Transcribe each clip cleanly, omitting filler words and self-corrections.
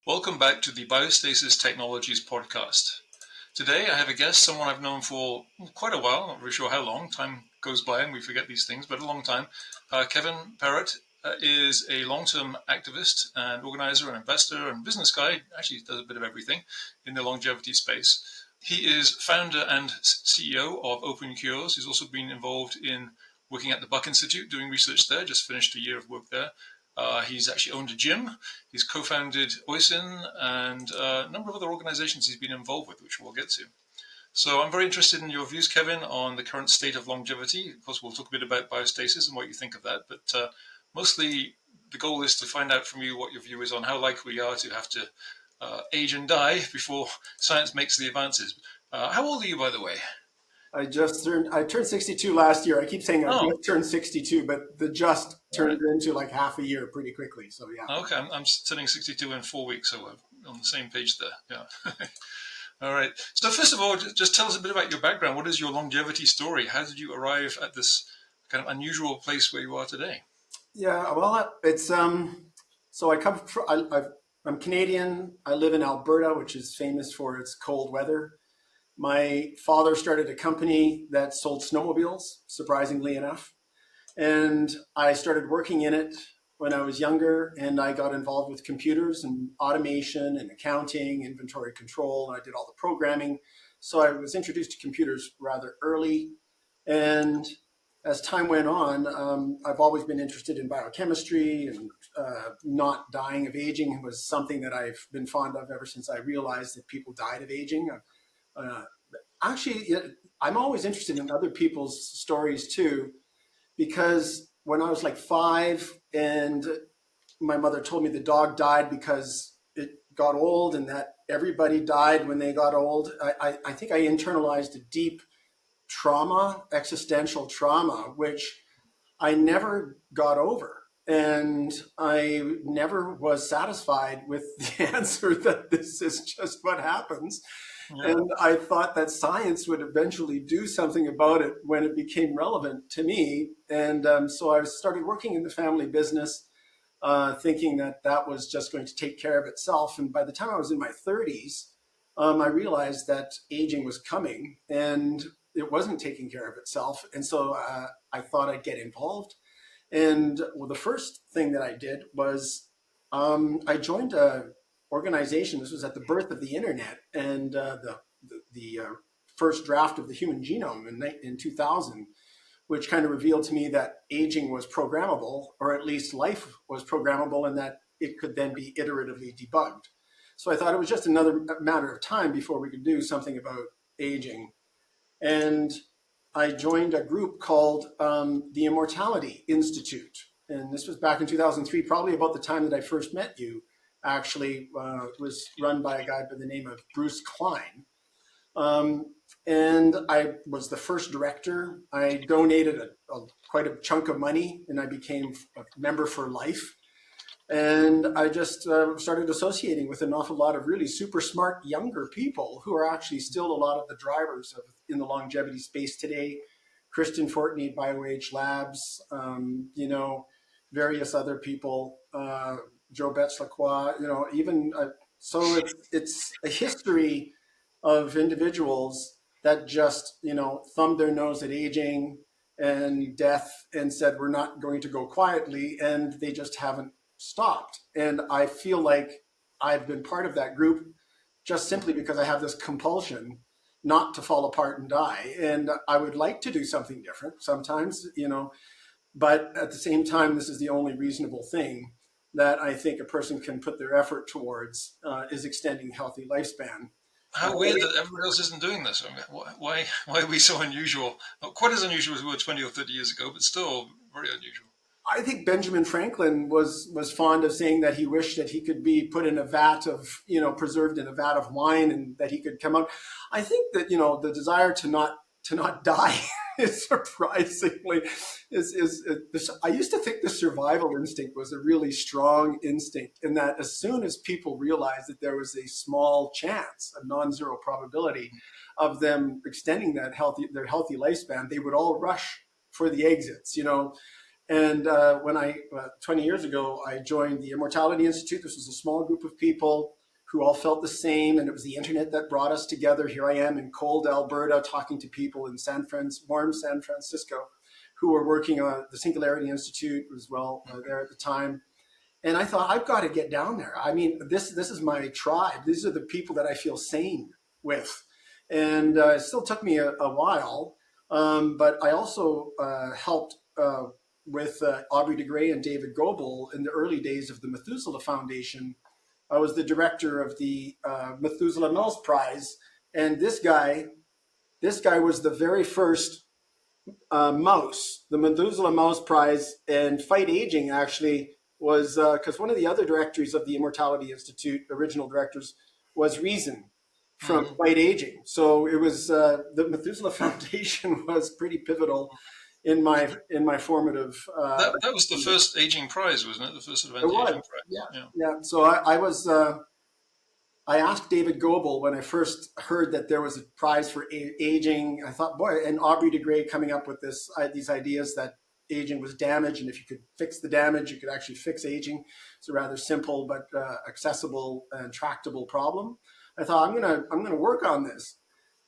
Welcome back to the Biostasis Technologies podcast. Today I have a guest, someone I've known for quite a while, not really sure how long. Time goes by and we forget these things, but a long time. Kevin Perrott is a long-term activist and organizer and investor and business guy, actually does a bit of everything in the longevity space. He is founder and CEO of OpenCures. He's also been involved in working at the Buck Institute, doing research there, just finished a year of work there. He's actually owned a gym. He's co-founded Oisin and a number of other organizations he's been involved with, which we'll get to. So I'm very interested in your views, Kevin, on the current state of longevity. Of course, we'll talk a bit about biostasis and what you think of that, but mostly the goal is to find out from you what your view is on how likely we are to have to age and die before science makes the advances. How old are you, by the way? I turned 62 last year. I keep saying I just turned 62, but the just turned into like half a year pretty quickly. So yeah. Okay, I'm turning 62 in 4 weeks, so we're on the same page there. Yeah. All right. So first of all, just tell us a bit about your background. What is your longevity story? How did you arrive at this kind of unusual place where you are today? Yeah, well, it's so I come from, I'm Canadian. I live in Alberta, which is famous for its cold weather. My father started a company that sold snowmobiles, surprisingly enough. And I started working in it when I was younger, and I got involved with computers and automation and accounting, inventory control, and I did all the programming. So I was introduced to computers rather early. And as time went on, I've always been interested in biochemistry, and not dying of aging was something that I've been fond of ever since I realized that people died of aging. Uh, Actually, I'm always interested in other people's stories too, because when I was like 5 and my mother told me the dog died because it got old and that everybody died when they got old, I think I internalized a deep trauma, existential trauma, which I never got over. And I never was satisfied with the answer that this is just what happens. Yeah. And I thought that science would eventually do something about it when it became relevant to me. And so I started working in the family business, thinking that that was just going to take care of itself. And by the time I was in my 30s, I realized that aging was coming and it wasn't taking care of itself. And so I thought I'd get involved. And well, the first thing that I did was I joined a organization. This was at the birth of the internet, and the first draft of the human genome in 2000, which kind of revealed to me that aging was programmable, or at least life was programmable, and that it could then be iteratively debugged. So I thought it was just another matter of time before we could do something about aging. And I joined a group called the Immortality Institute. And this was back in 2003, probably about the time that I first met you. Actually, was run by a guy by the name of Bruce Klein. And I was the first director. I donated quite a chunk of money, and I became a member for life. And I just started associating with an awful lot of really super smart younger people who are actually still a lot of the drivers in the longevity space today. Kristen Fortney, BioAge Labs, various other people, Joe Betz-Lacroix, even so it's a history of individuals that just, thumbed their nose at aging and death and said, we're not going to go quietly, and they just haven't stopped. And I feel like I've been part of that group just simply because I have this compulsion not to fall apart and die. And I would like to do something different sometimes, but at the same time, this is the only reasonable thing that I think a person can put their effort towards is extending healthy lifespan. How weird that everyone else isn't doing this. I mean, why are we so unusual? Not quite as unusual as we were 20 or 30 years ago, but still very unusual. I think Benjamin Franklin was fond of saying that he wished that he could be put in a vat of, preserved in a vat of wine, and that he could come out. I think that, the desire to not die is surprisingly I used to think the survival instinct was a really strong instinct, and that as soon as people realized that there was a small chance, a non-zero probability of them extending their healthy lifespan, they would all rush for the exits, And when 20 years ago, I joined the Immortality Institute. This was a small group of people who all felt the same, and it was the internet that brought us together. Here I am in cold Alberta talking to people in warm San Francisco, who were working on the Singularity Institute as well there at the time. And I thought, I've got to get down there. I mean, this is my tribe. These are the people that I feel sane with. And it still took me a while, but I also helped with Aubrey de Grey and David Goebel in the early days of the Methuselah Foundation. I was the director of the Methuselah Mills Prize, and this guy was the very first mouse, the Methuselah Mouse Prize, and Fight Aging actually was because one of the other directories of the Immortality Institute, original directors, was Reason from Fight Aging. So it was the Methuselah Foundation was pretty pivotal in my formative. That was the first aging prize, wasn't it? The first sort of anti-aging prize. Yeah. So I was. I asked David Goebel when I first heard that there was a prize for aging. I thought, boy, and Aubrey de Grey coming up with these ideas that aging was damage, and if you could fix the damage, you could actually fix aging. It's a rather simple but accessible and tractable problem. I thought, I'm gonna work on this.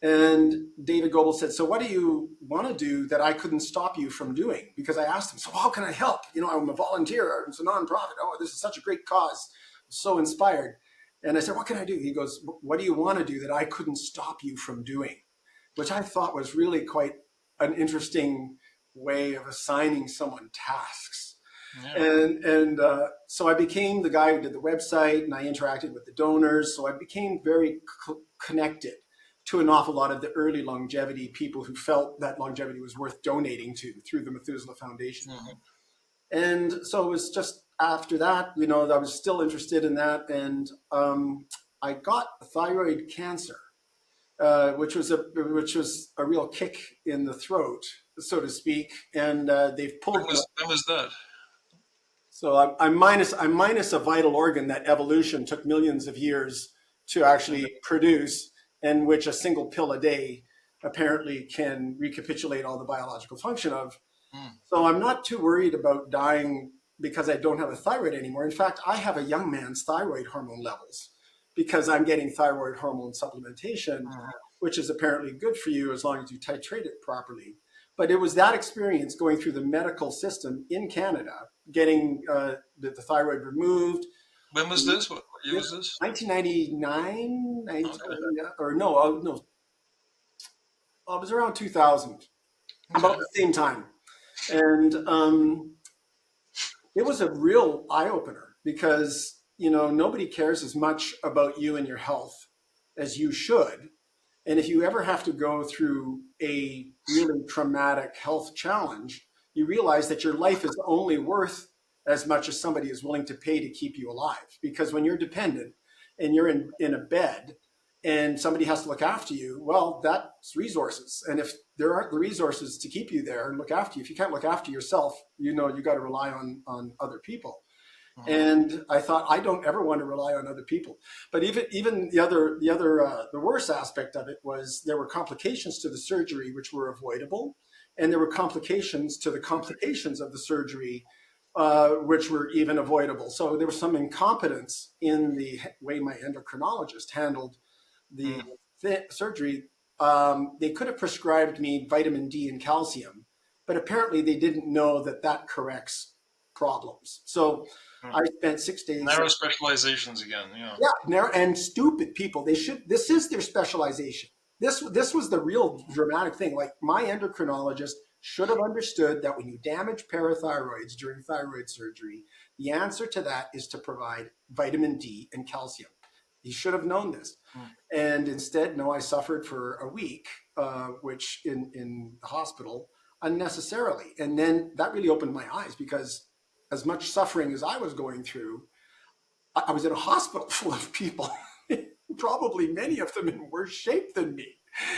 And David Goebel said, so what do you want to do that I couldn't stop you from doing? Because I asked him, so how can I help? I'm a volunteer. It's a nonprofit. Oh, this is such a great cause. I'm so inspired. And I said, what can I do? He goes, what do you want to do that I couldn't stop you from doing? Which I thought was really quite an interesting way of assigning someone tasks. Yeah. And so I became the guy who did the website, and I interacted with the donors. So I became very connected to an awful lot of the early longevity people who felt that longevity was worth donating to through the Methuselah Foundation. Mm-hmm. And so it was just after that, I was still interested in that. And I got thyroid cancer, which was a real kick in the throat, so to speak. And they've pulled. When was that? So I'm minus a vital organ that evolution took millions of years to actually produce, and which a single pill a day apparently can recapitulate all the biological function of. So I'm not too worried about dying because I don't have a thyroid anymore. In fact, I have a young man's thyroid hormone levels because I'm getting thyroid hormone supplementation, which is apparently good for you as long as you titrate it properly. But it was that experience going through the medical system in Canada, getting the thyroid removed. When was this? What year was this? 1999, or no, it was around 2000, about the same time. And it was a real eye-opener because, nobody cares as much about you and your health as you should. And if you ever have to go through a really traumatic health challenge, you realize that your life is only worth as much as somebody is willing to pay to keep you alive. Because when you're dependent and you're in a bed and somebody has to look after you, well, that's resources. And if there aren't the resources to keep you there and look after you, if you can't look after yourself, you got to rely on other people. And I thought, I don't ever want to rely on other people. But even the worst aspect of it was there were complications to the surgery which were avoidable, and there were complications to the complications of the surgery which were even avoidable. So there was some incompetence in the way my endocrinologist handled the surgery. They could have prescribed me vitamin D and calcium, but apparently they didn't know that corrects problems. So I spent 6 days. Narrow specializations again, Yeah, narrow and stupid people. This is their specialization. This was the real dramatic thing. Like, my endocrinologist should have understood that when you damage parathyroids during thyroid surgery, the answer to that is to provide vitamin D and calcium. He should have known this. And instead, no, I suffered for a week, which in the hospital unnecessarily. And then that really opened my eyes because as much suffering as I was going through, I was in a hospital full of people, probably many of them in worse shape than me.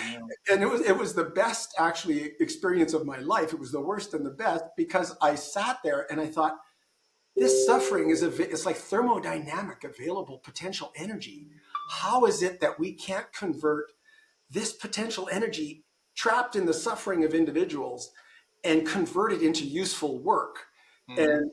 Yeah. And it was the best actually experience of my life. It was the worst and the best because I sat there and I thought, this suffering it's like thermodynamic available potential energy. How is it that we can't convert this potential energy trapped in the suffering of individuals and convert it into useful work. Mm. And,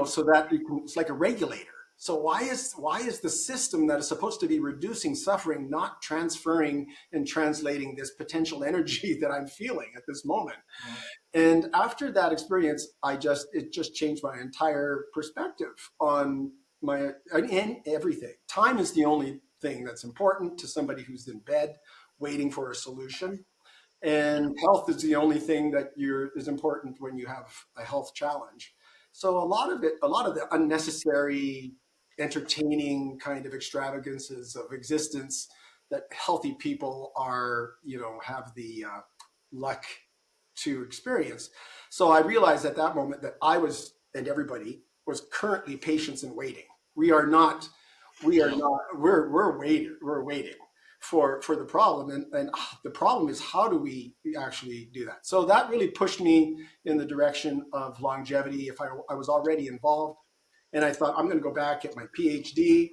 so that it's like a regulator. So why is the system that is supposed to be reducing suffering not transferring and translating this potential energy that I'm feeling at this moment? Mm. And after that experience, it just changed my entire perspective on and everything. Time is the only thing that's important to somebody who's in bed waiting for a solution. And health is the only thing that is important when you have a health challenge. So a lot of the unnecessary, entertaining kind of extravagances of existence that healthy people have the luck to experience. So I realized at that moment that I was, and everybody was currently patients in waiting. We are not, we are Yeah. not, we're waiting for the problem. And the problem is, how do we actually do that? So that really pushed me in the direction of longevity. If I was already involved, and I thought I'm going to go back, get my PhD,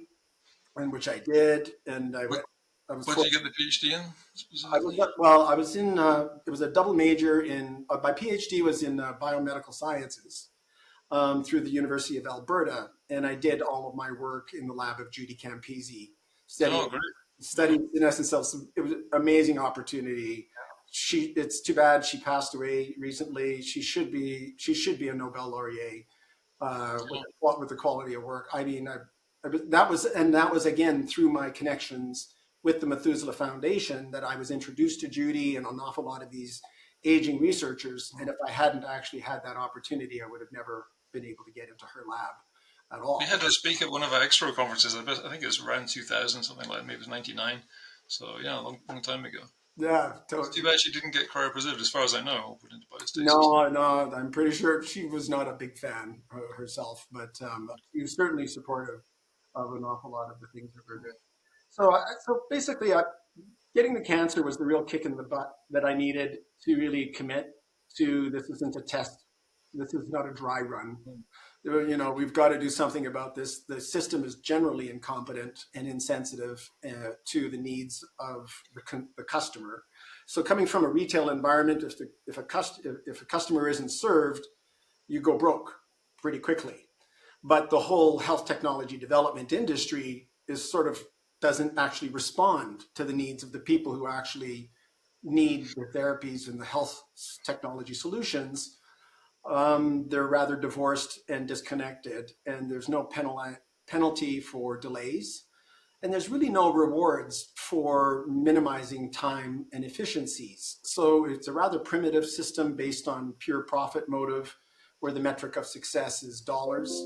and which I did. And I What, went, I was what did you get the PhD in I was specifically? well. I was in. It was a double major in. My PhD was in biomedical sciences through the University of Alberta, and I did all of my work in the lab of Judy Campisi, studying Oh, great. Yeah. studying senescent cells. It was an amazing opportunity. It's too bad she passed away recently. She should be a Nobel laureate Yeah. with the quality of work. I mean, that was again through my connections with the Methuselah Foundation that I was introduced to Judy and an awful lot of these aging researchers. And if I hadn't actually had that opportunity, I would have never been able to get into her lab at We all. had her speak at one of our extra conferences. I think it was around 2000, something like that. Maybe it was 99. So, yeah, a long time ago. Yeah, It's too bad she didn't get cryopreserved, as far as I know, put into biostasis. no, I'm pretty sure she was not a big fan herself, but she was certainly supportive of an awful lot of the things that we're doing. So basically, getting the cancer was the real kick in the butt that I needed to really commit to. This isn't a test. This is not a dry run. We've got to do something about this. The system is generally incompetent and insensitive to the needs of the customer. So coming from a retail environment, if a customer isn't served, you go broke pretty quickly. But the whole health technology development industry is sort of doesn't actually respond to the needs of the people who actually need the therapies and the health technology solutions. They're rather divorced and disconnected, and there's no penalty for delays, and there's really no rewards for minimizing time and efficiencies. So it's a rather primitive system based on pure profit motive, where the metric of success is dollars,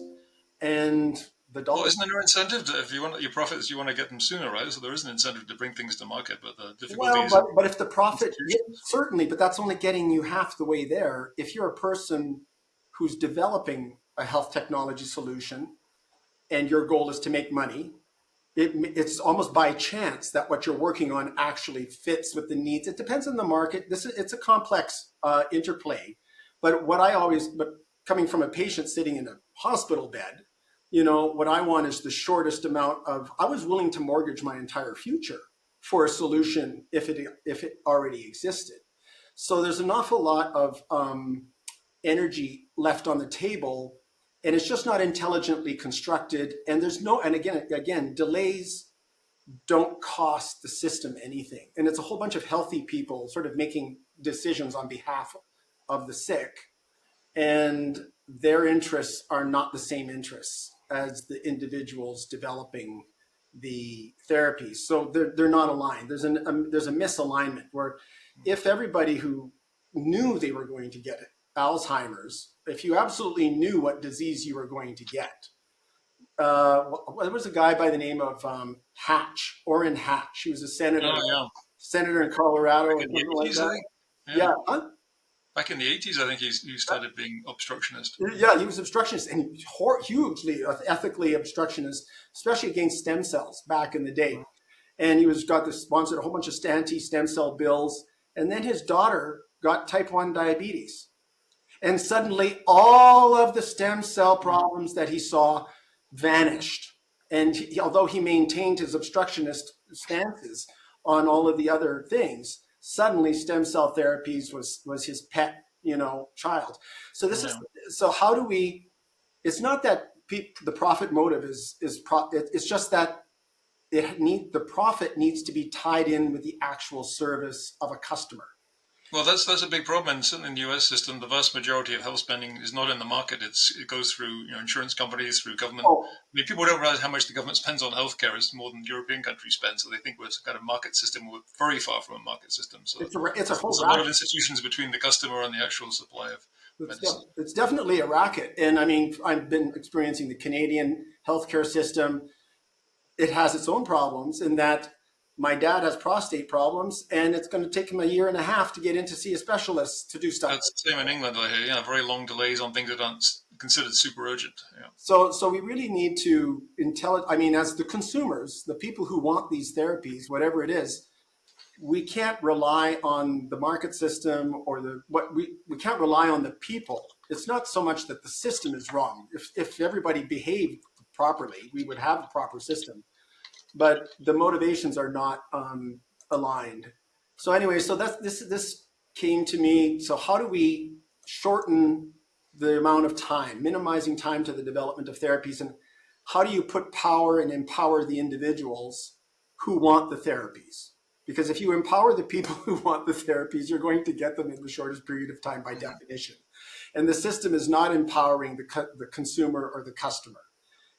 and the Well, dollars. isn't there an incentive to, if you want your profits, you want to get them sooner, right? So there is an incentive to bring things to market, but the difficulty Well, is but if the profit, yeah, institutions. certainly, but that's only getting you half the way there. If you're a person who's developing a health technology solution and your goal is to make money, it's almost by chance that what you're working on actually fits with the needs. It depends on the market. It's a complex interplay. But coming from a patient sitting in a hospital bed, what I want is the shortest amount of. I was willing to mortgage my entire future for a solution if it already existed. So there's an awful lot of energy left on the table, and it's just not intelligently constructed. And there's no, and again, delays don't cost the system anything. And it's a whole bunch of healthy people sort of making decisions on behalf of the sick, and their interests are not the same interests as the individuals developing the therapies. So they're not aligned. There's a misalignment where if everybody who knew they were going to get Alzheimer's, if you absolutely knew what disease you were going to get, there was a guy by the name of Hatch, Orrin Hatch. He was a Oh, yeah. senator in Colorado Back or in the something like 80s, I that. think. Yeah. Yeah, huh? Back in the 80s, I think he started being obstructionist. Yeah, he was obstructionist and hugely ethically obstructionist, especially against stem cells back in the day. And he was got this sponsored a whole bunch of anti-stem cell bills. And then his daughter got type 1 diabetes. And suddenly all of the stem cell problems that he saw vanished. And although he maintained his obstructionist stances on all of the other things, suddenly stem cell therapies was his pet, child. So this is Yeah. so how do we? It's not that the profit motive it's just that the profit needs to be tied in with the actual service of a customer. Well, that's a big problem, and certainly in the U.S. system, the vast majority of health spending is not in the market. It goes through insurance companies, through government. Oh, I mean, people don't realize how much the government spends on healthcare. It's more than European countries spend, so they think we're some kind of market system. We're very far from a market system. So it's a whole there's a lot of racket. institutions between the customer and the actual supply of medicine. It's definitely a racket, and I mean, I've been experiencing the Canadian healthcare system. It has its own problems in that my dad has prostate problems, and it's going to take him a year and a half to get in to see a specialist to do stuff. That's the same in England, I hear. Yeah, very long delays on things that aren't considered super urgent. Yeah. So we really need to I mean, as the consumers, the people who want these therapies, whatever it is, we can't rely on the market system or we can't rely on the people. It's not so much that the system is wrong. If everybody behaved properly, we would have a proper system. But the motivations are not aligned. So anyway, so this came to me. So how do we shorten the amount of time, minimizing time to the development of therapies, and how do you put power and empower the individuals who want the therapies? Because if you empower the people who want the therapies, you're going to get them in the shortest period of time by definition. And the system is not empowering the consumer or the customer.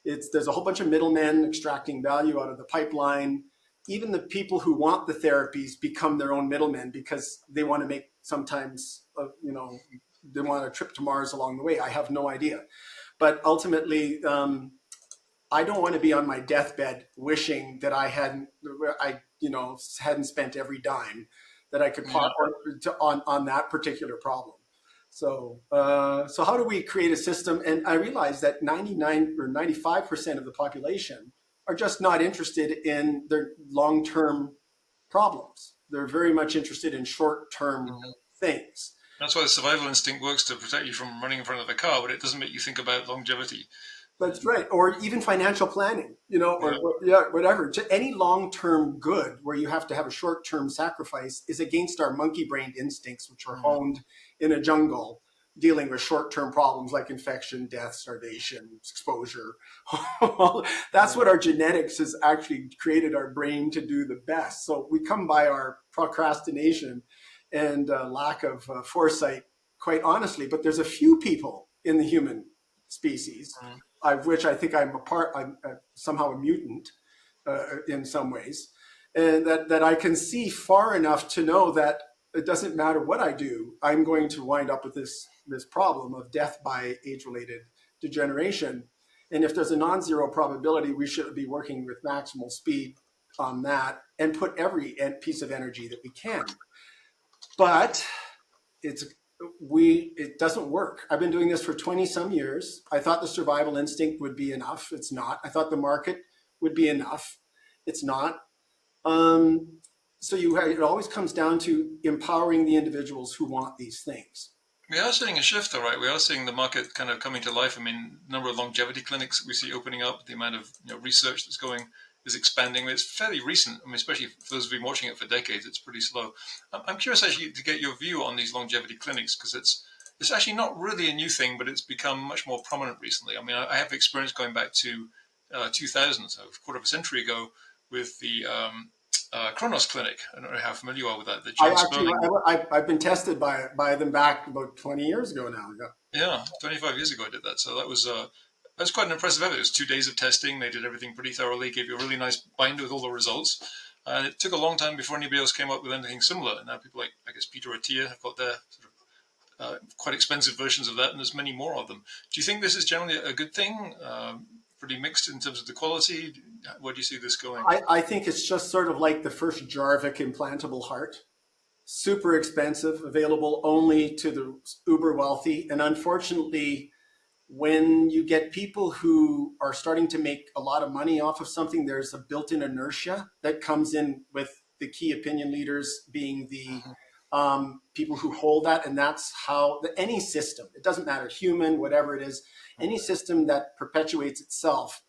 There's a whole bunch of middlemen extracting value out of the pipeline. Even the people who want the therapies become their own middlemen because they want to make they want a trip to Mars along the way. I have no idea. But ultimately, I don't want to be on my deathbed wishing that I hadn't spent every dime that I could put on that particular problem. So how do we create a system? And I realize that 99 or 95% of the population are just not interested in their long-term problems. They're very much interested in short-term things. That's why the survival instinct works to protect you from running in front of the car, but it doesn't make you think about longevity. That's right. Or even financial planning, whatever. Any long-term good where you have to have a short-term sacrifice is against our monkey-brained instincts, which are honed in a jungle dealing with short-term problems like infection, death, starvation, exposure. That's what our genetics has actually created our brain to do the best. So we come by our procrastination and lack of foresight, quite honestly. But there's a few people in the human species, of which I think I'm somehow a mutant in some ways, and that I can see far enough to know that it doesn't matter what I do, I'm going to wind up with this problem of death by age-related degeneration. And if there's a non-zero probability, we should be working with maximal speed on that and put every piece of energy that we can. But it doesn't work. I've been doing this for 20 some years. I thought the survival instinct would be enough. It's not. I thought the market would be enough. It's not. So it always comes down to empowering the individuals who want these things. We are seeing a shift, though, right? We are seeing the market kind of coming to life. I mean, the number of longevity clinics that we see opening up, the amount of research that's going is expanding. It's fairly recent. I mean, especially for those who've been watching it for decades, it's pretty slow. I'm curious actually to get your view on these longevity clinics because it's actually not really a new thing, but it's become much more prominent recently. I mean, I have experience going back to 2000, so a quarter of a century ago, with the Kronos Clinic. I don't know how familiar you are with that. I've been tested by them back about 20 years ago now. Yeah, 25 years ago I did that. So that was quite an impressive effort. It was 2 days of testing. They did everything pretty thoroughly, gave you a really nice binder with all the results. And it took a long time before anybody else came up with anything similar. And now people like, I guess, Peter Attia have got their sort of quite expensive versions of that, and there's many more of them. Do you think this is generally a good thing? Pretty mixed in terms of the quality? Where do you see this going? I think it's just sort of like the first Jarvik implantable heart. Super expensive, available only to the uber wealthy. And unfortunately, when you get people who are starting to make a lot of money off of something, there's a built-in inertia that comes in with the key opinion leaders being the people who hold that. And that's how any system, it doesn't matter, human, whatever it is, any system that perpetuates itself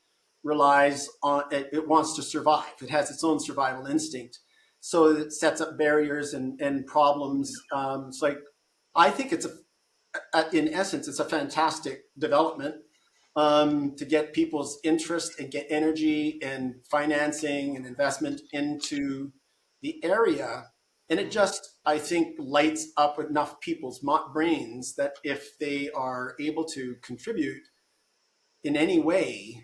relies on, it wants to survive. It has its own survival instinct. So it sets up barriers and problems. It's like, I think in essence, it's a fantastic development to get people's interest and get energy and financing and investment into the area. And it just, I think, lights up enough people's brains that if they are able to contribute in any way,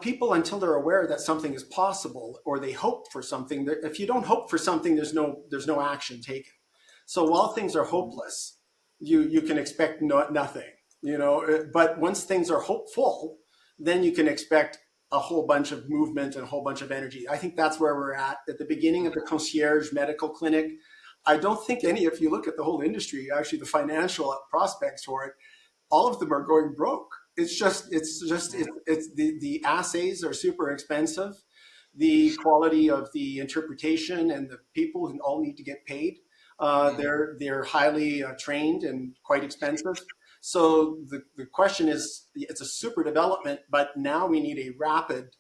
people, until they're aware that something is possible or they hope for something, if you don't hope for something, there's no action taken. So while things are hopeless, you can expect nothing, but once things are hopeful, then you can expect a whole bunch of movement and a whole bunch of energy. I think that's where we're at the beginning of the concierge medical clinic. I don't think if you look at the whole industry, actually the financial prospects for it, all of them are going broke. The assays are super expensive. The quality of the interpretation and the people who all need to get paid. They're highly trained and quite expensive. So the question is, it's a super development, but now we need a rapid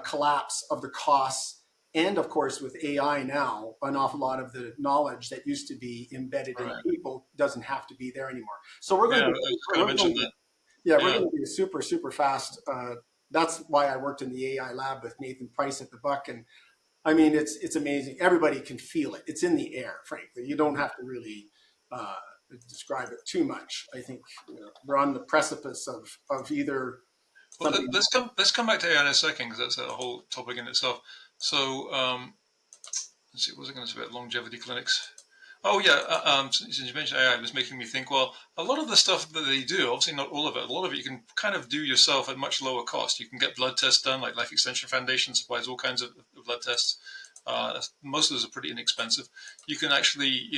collapse of the costs. And of course, with AI now, an awful lot of the knowledge that used to be embedded in people doesn't have to be there anymore. So we're going to we're going to be super, super fast. That's why I worked in the AI lab with Nathan Price at the Buck. And I mean, it's amazing. Everybody can feel it. It's in the air, frankly. You don't have to really describe it too much. I think we're on the precipice of either. Well, let's come back to AI in a second, because that's a whole topic in itself. So let's see, what was I going to say about longevity clinics? Oh yeah, since you mentioned AI, it was making me think, well, a lot of the stuff that they do, obviously not all of it, a lot of it you can kind of do yourself at much lower cost. You can get blood tests done, like Life Extension Foundation supplies all kinds of blood tests. Most of those are pretty inexpensive. You can actually,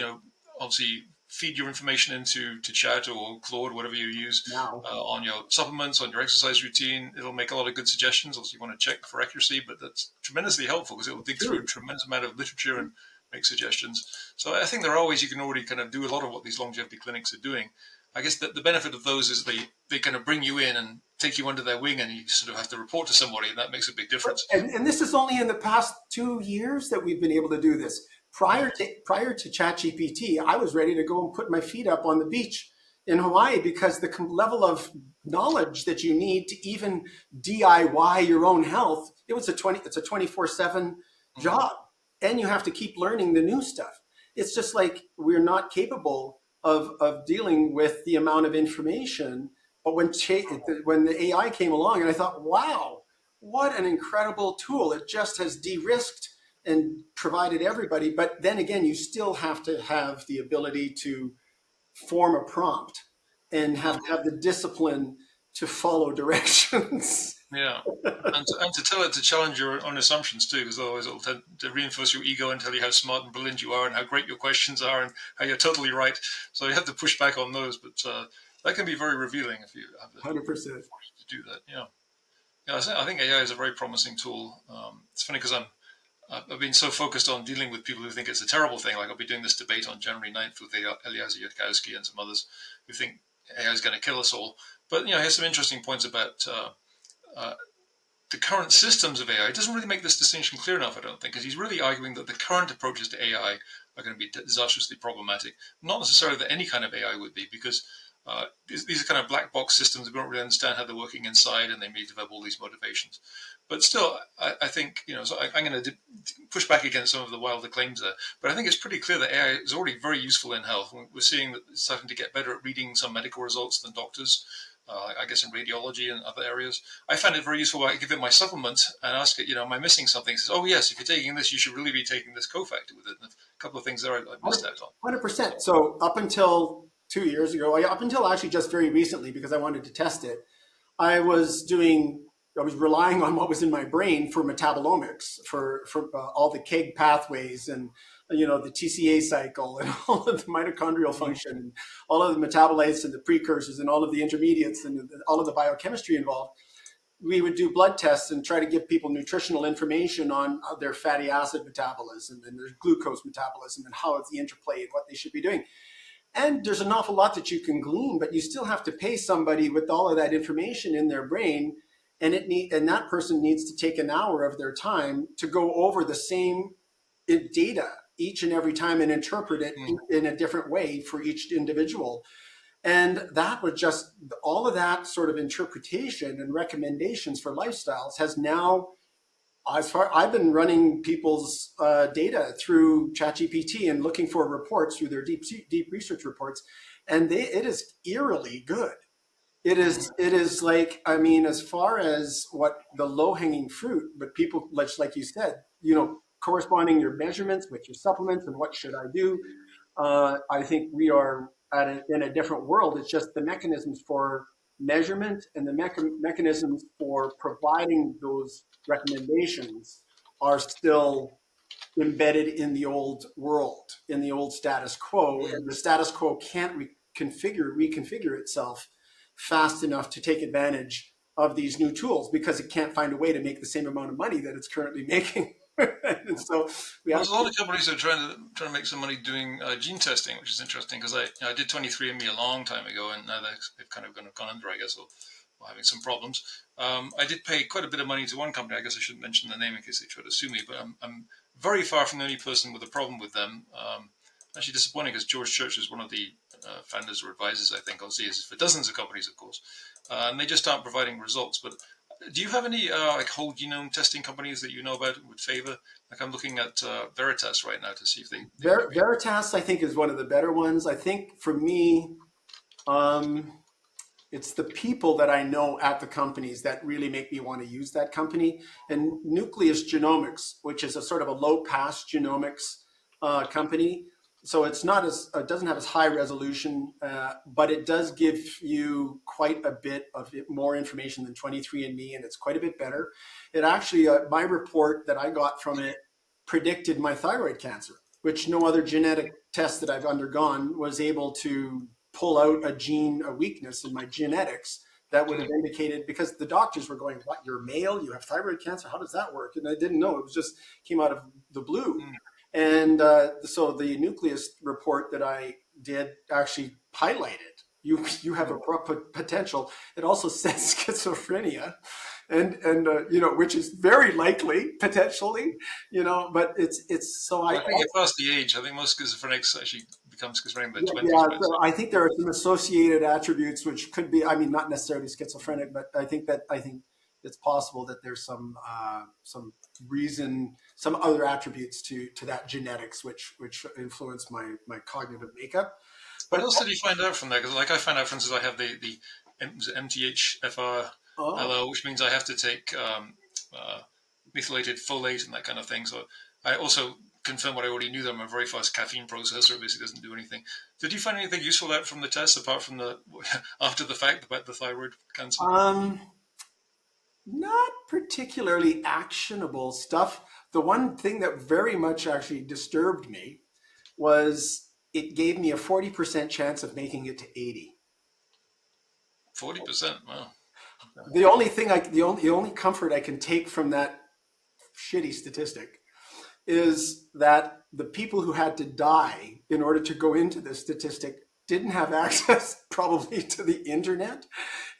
obviously feed your information into Chat or Claude, whatever you use, on your supplements, on your exercise routine. It'll make a lot of good suggestions. Obviously, you want to check for accuracy, but that's tremendously helpful because it will dig through a tremendous amount of literature and make suggestions. So I think there are ways you can already kind of do a lot of what these longevity clinics are doing. I guess the benefit of those is they kind of bring you in and take you under their wing, and you sort of have to report to somebody, and that makes a big difference. And this is only in the past 2 years that we've been able to do this. Prior to ChatGPT, I was ready to go and put my feet up on the beach in Hawaii because the level of knowledge that you need to even DIY your own health, it's a 24/7 job, and you have to keep learning the new stuff. It's just like we're not capable of dealing with the amount of information. But when the AI came along, and I thought, wow, what an incredible tool! It just has de-risked and provided everybody. But then again, you still have to have the ability to form a prompt and have to have the discipline to follow directions. Yeah, and to tell it to challenge your own assumptions too, because otherwise it'll tend to reinforce your ego and tell you how smart and brilliant you are and how great your questions are and how you're totally right. So you have to push back on those, but that can be very revealing if you have the 100% to do that. Yeah. I think AI is a very promising tool. It's funny because I've been so focused on dealing with people who think it's a terrible thing. Like I'll be doing this debate on January 9th with Eliezer Yudkowsky and some others who think AI is going to kill us all. But here's some interesting points about the current systems of AI. It doesn't really make this distinction clear enough, I don't think, because he's really arguing that the current approaches to AI are going to be disastrously problematic. Not necessarily that any kind of AI would be, because these are kind of black box systems. We don't really understand how they're working inside, and they may develop all these motivations. But still, I think, so I'm going to push back against some of the wilder claims there. But I think it's pretty clear that AI is already very useful in health. We're seeing that it's starting to get better at reading some medical results than doctors. I guess in radiology and other areas. I find it very useful when I give it my supplement and ask it, am I missing something? It says, oh yes, if you're taking this, you should really be taking this cofactor with it. And a couple of things there I missed out on. 100%. So up until 2 years ago, up until actually just very recently, because I wanted to test it, I was relying on what was in my brain for metabolomics, for all the KEGG pathways and the TCA cycle and all of the mitochondrial function, and all of the metabolites and the precursors and all of the intermediates and all of the biochemistry involved. We would do blood tests and try to give people nutritional information on their fatty acid metabolism and their glucose metabolism and how it's the interplay and what they should be doing. And there's an awful lot that you can glean, but you still have to pay somebody with all of that information in their brain, and that person needs to take an hour of their time to go over the same data each and every time and interpret it in a different way for each individual. And that was just all of that sort of interpretation and recommendations for lifestyles has now, as far I've been running people's data through ChatGPT and looking for reports through their deep research reports, and it is eerily good. It is like, I mean, as far as what the low hanging fruit, but people, like you said, corresponding your measurements with your supplements and what should I do. I think we are in a different world. It's just the mechanisms for measurement and the mechanisms for providing those recommendations are still embedded in the old world, in the old status quo, and the status quo can't reconfigure itself fast enough to take advantage of these new tools because it can't find a way to make the same amount of money that it's currently making. And so we Well, have there's a lot of companies that are trying to make some money doing gene testing, which is interesting because I did 23andMe a long time ago, and now they've kind of gone under, I guess, or having some problems. I did pay quite a bit of money to one company. I guess I shouldn't mention the name in case they try to sue me, but I'm very far from the only person with a problem with them. Actually disappointing because George Church is one of the founders or advisors, I think, is for dozens of companies, of course, and they just aren't providing results. But do you have any like whole genome testing companies that you know about would favor? Like I'm looking at Veritas right now to see if they might be. Veritas, I think, is one of the better ones. I think for me, um, it's the people that I know at the companies that really make me want to use that company. And Nucleus Genomics, which is a sort of a low pass genomics company. So it's not as, it doesn't have as high resolution, but it does give you quite a bit of more information than 23andMe, and it's quite a bit better. It actually, my report that I got from it predicted my thyroid cancer, which no other genetic test that I've undergone was able to pull out a weakness in my genetics that would have indicated, because the doctors were going, what, you're male, you have thyroid cancer? How does that work? And I didn't know. It was just came out of the blue. And so the Nucleus report that I did actually highlighted you have a potential. It also says schizophrenia, and which is very likely potentially, but it's so Well, I think you're past the age. I think most schizophrenics actually become schizophrenic in their 20s. yeah, Right? so I think there are some associated attributes which could be, I mean, not necessarily schizophrenic, but I think it's possible that there's some reason, some other attributes to that genetics which influence my cognitive makeup. What But else did you find out from that? Because like I found out, for instance, I have the MTHFR oh, LO, which means I have to take methylated folate and that kind of thing. So I also confirmed what I already knew, that I'm a very fast caffeine processor. It basically doesn't do anything. Did you find anything useful out from the test apart from the after the fact about the thyroid cancer? um, not particularly actionable stuff. The one thing that very much actually disturbed me was it gave me a 40% chance of making it to 80. 40%. Wow. The only comfort I can take from that shitty statistic is that the people who had to die in order to go into this statistic didn't have access probably to the internet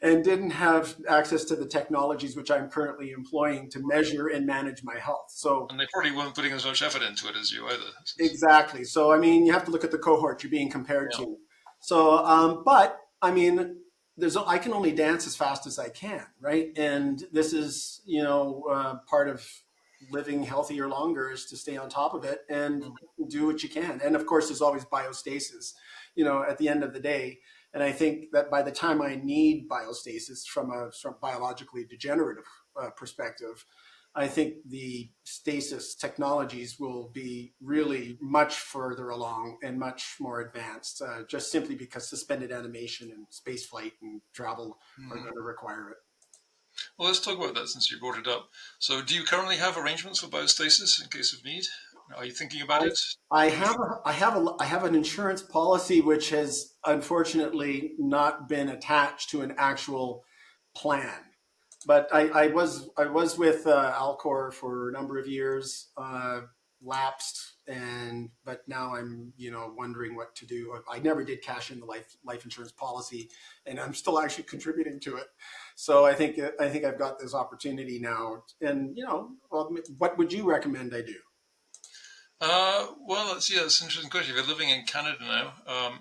and didn't have access to the technologies which I'm currently employing to measure and manage my health. So And they probably weren't putting as much effort into it as you either. exactly. So I mean, you have to look at the cohort you're being compared Yeah. to. So, but I mean, I can only dance as fast as I can, right? And this is part of living healthier longer is to stay on top of it and do what you can. And of course, there's always biostasis, at the end of the day. And I think that by the time I need biostasis from a sort of biologically degenerative perspective, I think the stasis technologies will be really much further along and much more advanced, just simply because suspended animation and space flight and travel are going to require it. Well, let's talk about that since you brought it up. So, do you currently have arrangements for biostasis in case of need? Are you thinking about it? I have an insurance policy which has unfortunately not been attached to an actual plan. But I was with Alcor for a number of years, lapsed, but now I'm wondering what to do. I never did cash in the life insurance policy, and I'm still actually contributing to it. So I think I've got this opportunity now. And well, what would you recommend I do? Well, that's an interesting question. If you're living in Canada now,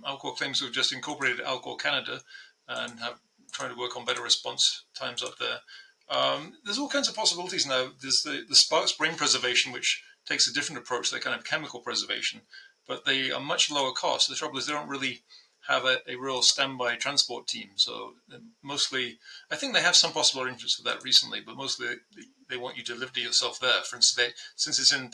Alcor claims to have just incorporated Alcor Canada and have trying to work on better response times up there. There's all kinds of possibilities now. There's the Sparks brain preservation, which takes a different approach. They're kind of chemical preservation, but they are much lower cost. The trouble is they don't really have a real standby transport team. So mostly, I think they have some possible arrangements for that recently, but mostly they want you to live to yourself there. For instance, since it's in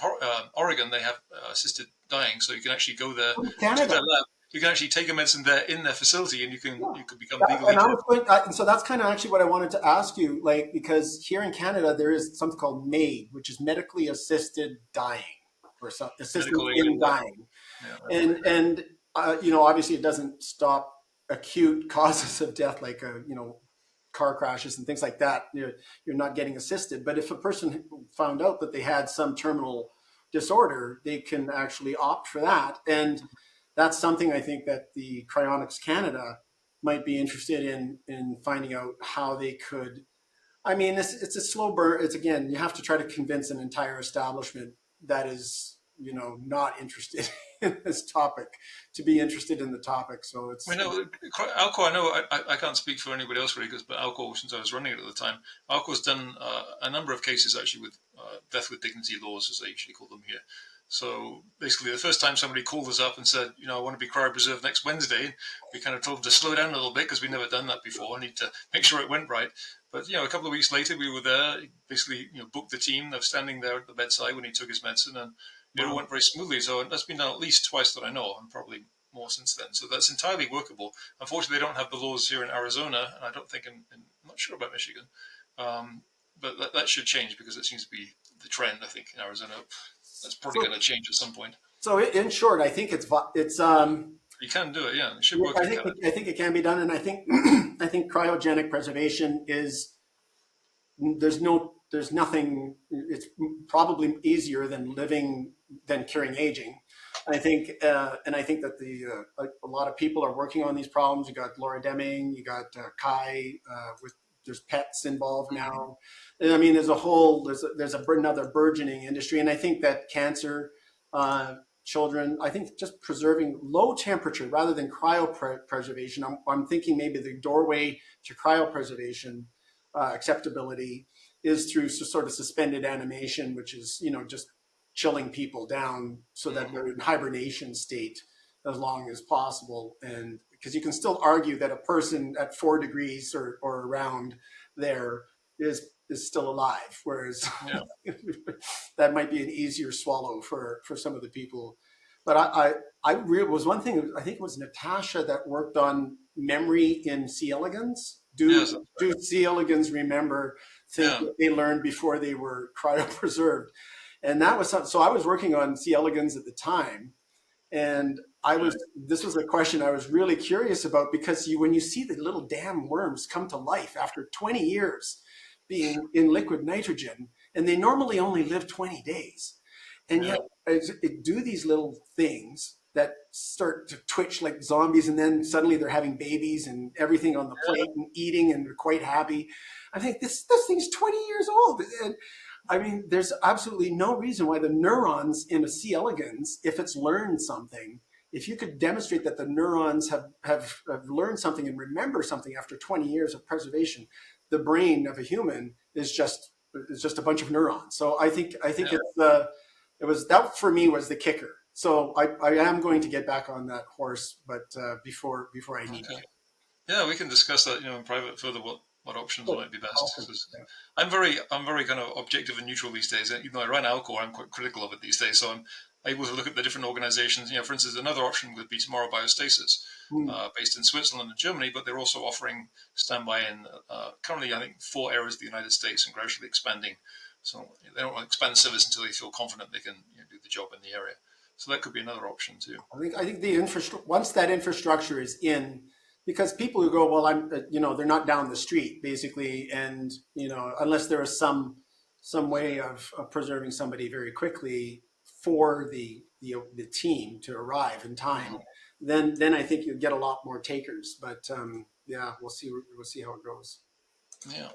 Oregon, they have assisted dying, so you can actually go there to Canada. their lab. You can actually take a medicine there in their facility, and Yeah. you could become legally And I dead. was so that's kind of actually what I wanted to ask you, like, because here in Canada there is something called MAID, which is medically assisted dying, or assistance Medical aid in and dying. dying, Yeah. and obviously it doesn't stop acute causes of death, like car crashes and things like that. You're not getting assisted, but if a person found out that they had some terminal disorder, they can actually opt for that, and that's something I think that the Cryonics Canada might be interested in finding out how they could. I mean, it's a slow burn. It's, again, you have to try to convince an entire establishment that is not interested in this topic to be interested in the topic. So I it's know Alcor. I know I can't speak for anybody else really, but Alcor, since I was running it at the time, Alcor's done a number of cases actually with death with dignity laws, as they usually call them here. So basically, the first time somebody called us up and said, I want to be cryopreserved next Wednesday, we kind of told them to slow down a little bit because we'd never done that before. I need to make sure it went right. But a couple of weeks later, we were there. Basically, booked the team. They're standing there at the bedside when he took his medicine, and it all wow. went very smoothly. So that's been done at least twice that I know, and probably more since then. So that's entirely workable. Unfortunately, they don't have the laws here in Arizona, and I don't think I'm not sure about Michigan. But that should change because it seems to be the trend. I think in Arizona, that's probably So, going to change at some point. so in short, I think it's You can do it, yeah. It should yeah, work in Canada. I think it can be done, and I think I think cryogenic preservation is there's nothing. It's probably easier than curing aging. I think, and I think that a lot of people are working on these problems. You got Laura Deming, you got Kai, with there's pets involved now. And I mean, another burgeoning industry, and I think that cancer, children, I think just preserving low temperature rather than cryopreservation. I'm thinking maybe the doorway to cryopreservation acceptability is through sort of suspended animation, which is just chilling people down so that they're in hibernation state as long as possible. And because you can still argue that a person at 4 degrees or around there is still alive, whereas Yeah. that might be an easier swallow for some of the people. But was one thing. I think it was Natasha that worked on memory in C. elegans. Yes, that's Do right. C. elegans remember things Yeah. that they learned before they were cryopreserved? And that was so. I was working on C. elegans at the time, and Right. this was a question I was really curious about, because when you see the little damn worms come to life after 20 years being in liquid nitrogen, and they normally only live 20 days, and Yeah. yet it do these little things that start to twitch like zombies, and then suddenly they're having babies and everything on the plate and eating, and they're quite happy. I think this thing's 20 years old, and I mean, there's absolutely no reason why the neurons in a C. elegans, if it's learned something, if you could demonstrate that the neurons have learned something and remember something after 20 years of preservation, the brain of a human is just a bunch of neurons. So I think Yeah. it was that for me was the kicker. So I am going to get back on that horse, but before I need Okay. to. Yeah, we can discuss that, in private further. What options Oh, might be best? awesome. 'Cause I'm very kind of objective and neutral these days. Even though I run Alcor, I'm quite critical of it these days. So I'm able to look at the different organizations. For instance, another option would be tomorrow Biostasis, Hmm. based in Switzerland and Germany, but they're also offering standby in currently I think 4 areas of the United States and gradually expanding. So they don't want to expand service until they feel confident they can do the job in the area. So that could be another option too. I think the infrastructure, once that infrastructure is in, because people who go, well, they're not down the street basically, and unless there is some way of preserving somebody very quickly for the team to arrive in time, then I think you'll get a lot more takers. But yeah, we'll see how it goes. Yeah.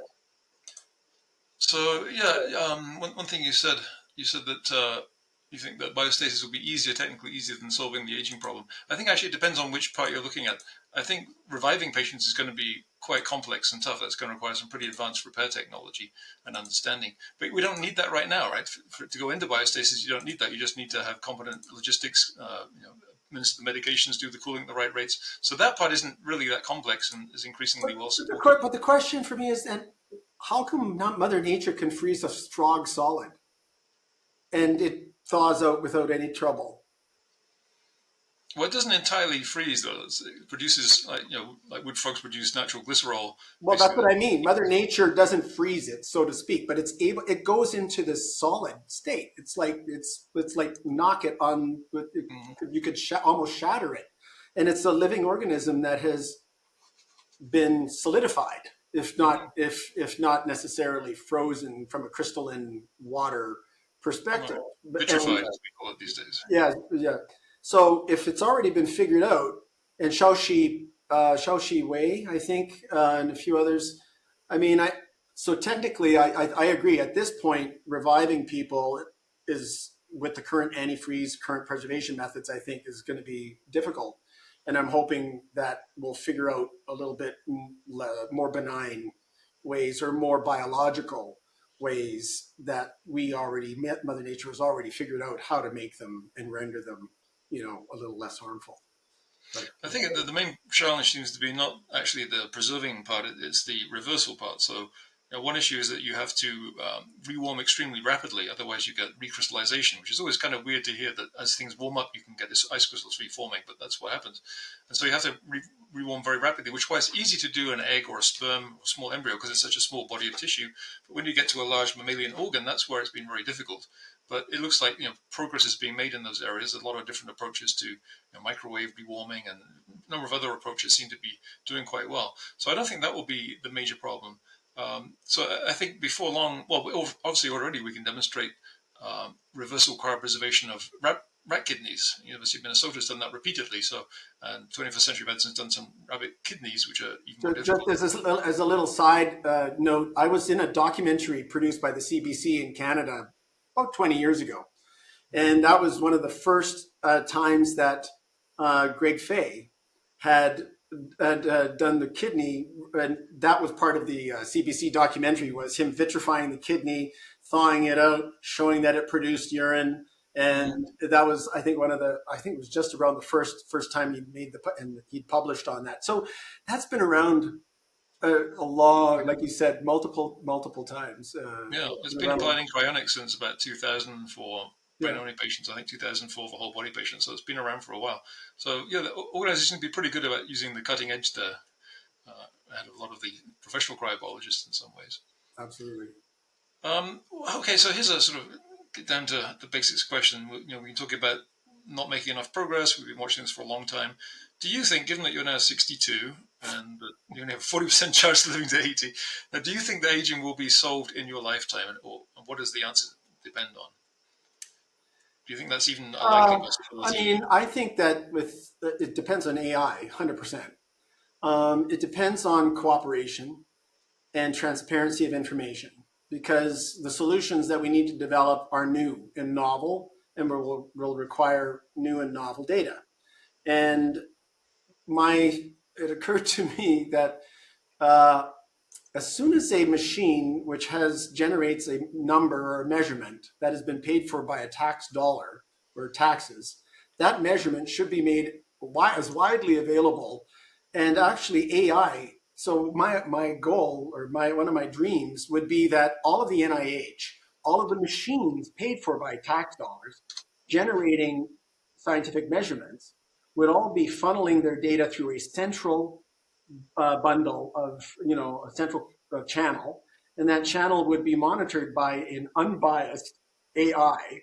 So yeah, one thing you said that You think that biostasis will be easier, technically easier than solving the aging problem? I think actually it depends on which part you're looking at. I think reviving patients is going to be quite complex and tough. That's going to require some pretty advanced repair technology and understanding. But we don't need that right now, right? To go into biostasis, you don't need that. You just need to have competent logistics, administer the medications, do the cooling at the right rates. So that part isn't really that complex and is increasingly well supported. But the question for me is then, how come not Mother Nature can freeze a strong solid and it thaws out without any trouble? Well, it doesn't entirely freeze though. It produces, like wood frogs produce natural glycerol. Well, that's what I mean. Mother Nature doesn't freeze it, so to speak, but it goes into this solid state. It's like knock it on. You could almost shatter it, and it's a living organism that has been solidified, if not necessarily frozen from a crystalline water perspective. Vitrified, as we call it these days. Yeah, yeah. So if it's already been figured out, and Xiaoxi Wei, I think, and a few others, I mean, so technically, I agree. At this point, reviving people is, with the current antifreeze, current preservation methods, I think is going to be difficult. And I'm hoping that we'll figure out a little bit more benign ways or more biological ways that Mother Nature has already figured out how to make them and render them, a little less harmful. But I think the main challenge seems to be not actually the preserving part; it's the reversal part. So, one issue is that you have to rewarm extremely rapidly, otherwise you get recrystallization, which is always kind of weird to hear that as things warm up, you can get this ice crystals reforming, but that's what happens. And so you have to rewarm very rapidly, which is why it's easy to do an egg or a sperm or small embryo because it's such a small body of tissue. But when you get to a large mammalian organ, that's where it's been very difficult. But it looks like progress is being made in those areas. A lot of different approaches to microwave rewarming and a number of other approaches seem to be doing quite well. So I don't think that will be the major problem. So I think before long, well, obviously already we can demonstrate reversal cryopreservation of rat kidneys. University of Minnesota has done that repeatedly. So, and 21st Century Medicine has done some rabbit kidneys, which are even more difficult. Just as a little side note, I was in a documentary produced by the CBC in Canada about 20 years ago. And that was one of the first times that Greg Fay had done the kidney, and that was part of the CBC documentary, was him vitrifying the kidney, thawing it out, showing that it produced urine. And that was, I think, it was just around the first time he made and he published on that. So that's been around a long, like you said, multiple times. It's been applied in cryonics since about 2000 for brain-only patients, I think 2004 for whole body patients. So it's been around for a while. So the organization can be pretty good about using the cutting edge there, ahead of a lot of the professional cryobiologists in some ways. Absolutely. Okay, so here's a sort of get down to the basics question. We can talk about not making enough progress. We've been watching this for a long time. Do you think, given that you're now 62 and that you only have a 40% chance of living to 80, do you think that aging will be solved in your lifetime, or what does the answer depend on? Do you think that's even a likely possibility? I mean, I think that it depends on AI, 100%. It depends on cooperation and transparency of information, because the solutions that we need to develop are new and novel and will require new and novel data. And it occurred to me that as soon as a machine which generates a number or a measurement that has been paid for by a tax dollar or taxes, that measurement should be made as widely available. And actually AI, so my goal or one of my dreams would be that all of the NIH, all of the machines paid for by tax dollars generating scientific measurements would all be funneling their data through a central bundle of, a central channel. And that channel would be monitored by an unbiased AI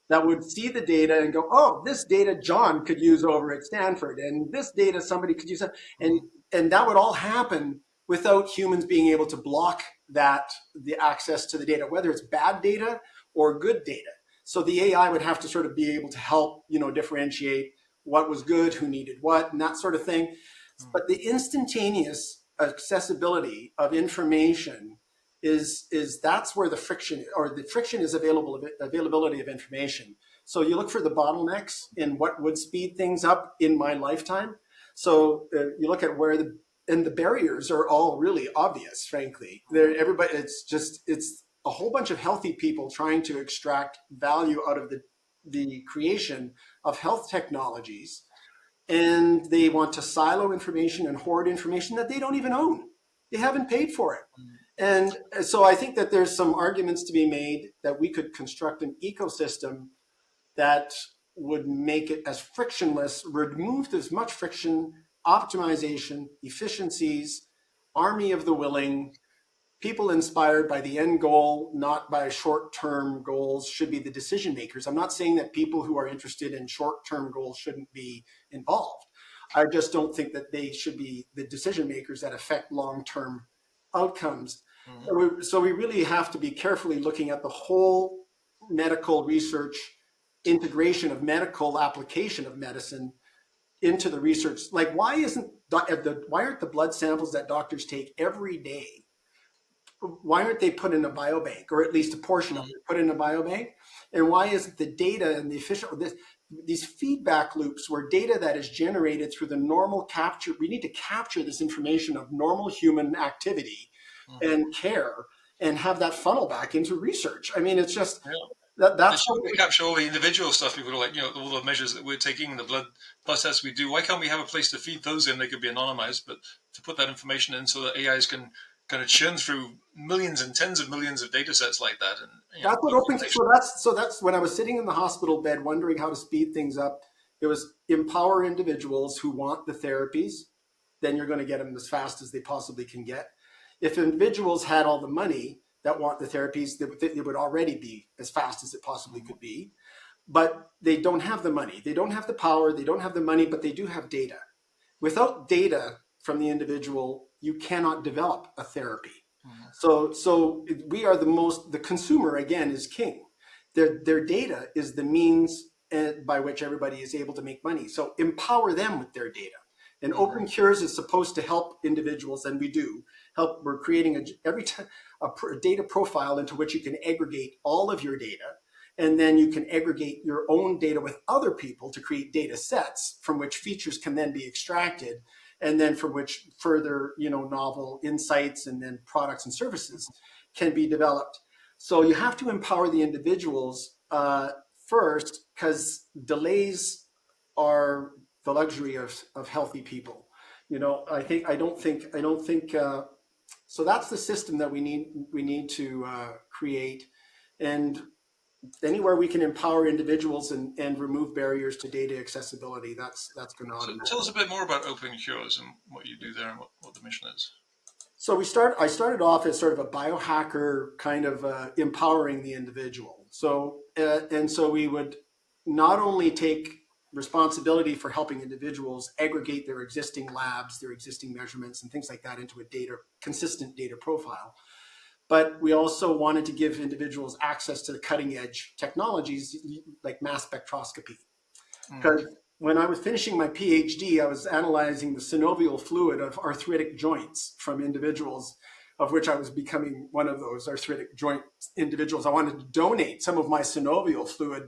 that would see the data and go, oh, this data John could use over at Stanford, and this data somebody could use. And that would all happen without humans being able to block the access to the data, whether it's bad data or good data. So the AI would have to sort of be able to help, differentiate what was good, who needed what, and that sort of thing. But the instantaneous accessibility of information is that's where the friction is availability of information. So you look for the bottlenecks in what would speed things up in my lifetime. So you look at where the barriers are all really obvious, frankly. It's a whole bunch of healthy people trying to extract value out of the creation of health technologies, and they want to silo information and hoard information that they don't even own. They haven't paid for it. And so I think that there's some arguments to be made that we could construct an ecosystem that would make it as frictionless, remove as much friction, optimization, efficiencies, army of the willing, people inspired by the end goal, not by short-term goals, should be the decision makers. I'm not saying that people who are interested in short-term goals shouldn't be involved. I just don't think that they should be the decision makers that affect long-term outcomes. Mm-hmm. So we really have to be carefully looking at the whole medical research integration of medical application of medicine into the research. Like, why aren't the blood samples that doctors take every day, why aren't they put in a biobank, or at least a portion of it put in a biobank? And why isn't the data and these feedback loops where data that is generated through the normal capture, we need to capture this information of normal human activity and care and have that funnel back into research. I mean, it's just... That's we capture all the individual stuff. People are like, all the measures that we're taking, the blood tests we do. Why can't we have a place to feed those in? They could be anonymized, but to put that information in so that AIs can kind of churn through millions and tens of millions of data sets like that. And that's what that's when I was sitting in the hospital bed wondering how to speed things up. It was empower individuals who want the therapies, then you're going to get them as fast as they possibly can get. If individuals had all the money that want the therapies, it would already be as fast as it possibly could be. But they don't have the money. They don't have the power. They don't have the money, but they do have data. Without data from the individual, you cannot develop a therapy. Mm-hmm. So we are the consumer, again, is king. Their data is the means by which everybody is able to make money. So empower them with their data. And OpenCures is supposed to help individuals, and we do help. We're creating a data profile into which you can aggregate all of your data, and then you can aggregate your own data with other people to create data sets from which features can then be extracted, and then from which further, novel insights and then products and services can be developed. So you have to empower the individuals first, because delays are the luxury of healthy people. I don't think. So that's the system that we need to create, and anywhere we can empower individuals and remove barriers to data accessibility, that's going to automate. So tell us a bit more about OpenCures and what you do there and what the mission is. So I started off as sort of a biohacker, kind of empowering the individual. So so we would not only take responsibility for helping individuals aggregate their existing labs, their existing measurements and things like that into a consistent data profile, but we also wanted to give individuals access to the cutting edge technologies like mass spectroscopy. Because when I was finishing my PhD, I was analyzing the synovial fluid of arthritic joints from individuals, of which I was becoming one of those arthritic joint individuals. I wanted to donate some of my synovial fluid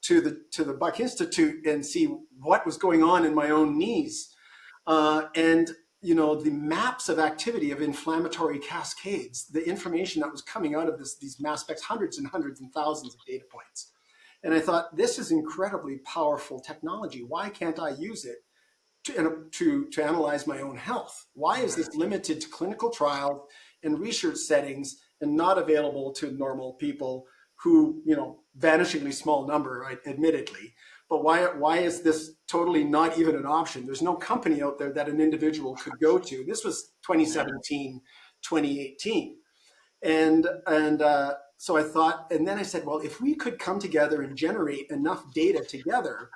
to the Buck Institute and see what was going on in my own knees. The maps of activity of inflammatory cascades, the information that was coming out of these mass specs, hundreds and hundreds and thousands of data points. And I thought, this is incredibly powerful technology. Why can't I use it to analyze my own health? Why is this limited to clinical trials and research settings and not available to normal people who, vanishingly small number, admittedly, but why is this totally not even an option? There's no company out there that an individual could go to. This was 2017, 2018. So I thought, and then I said, well, if we could come together and generate enough data together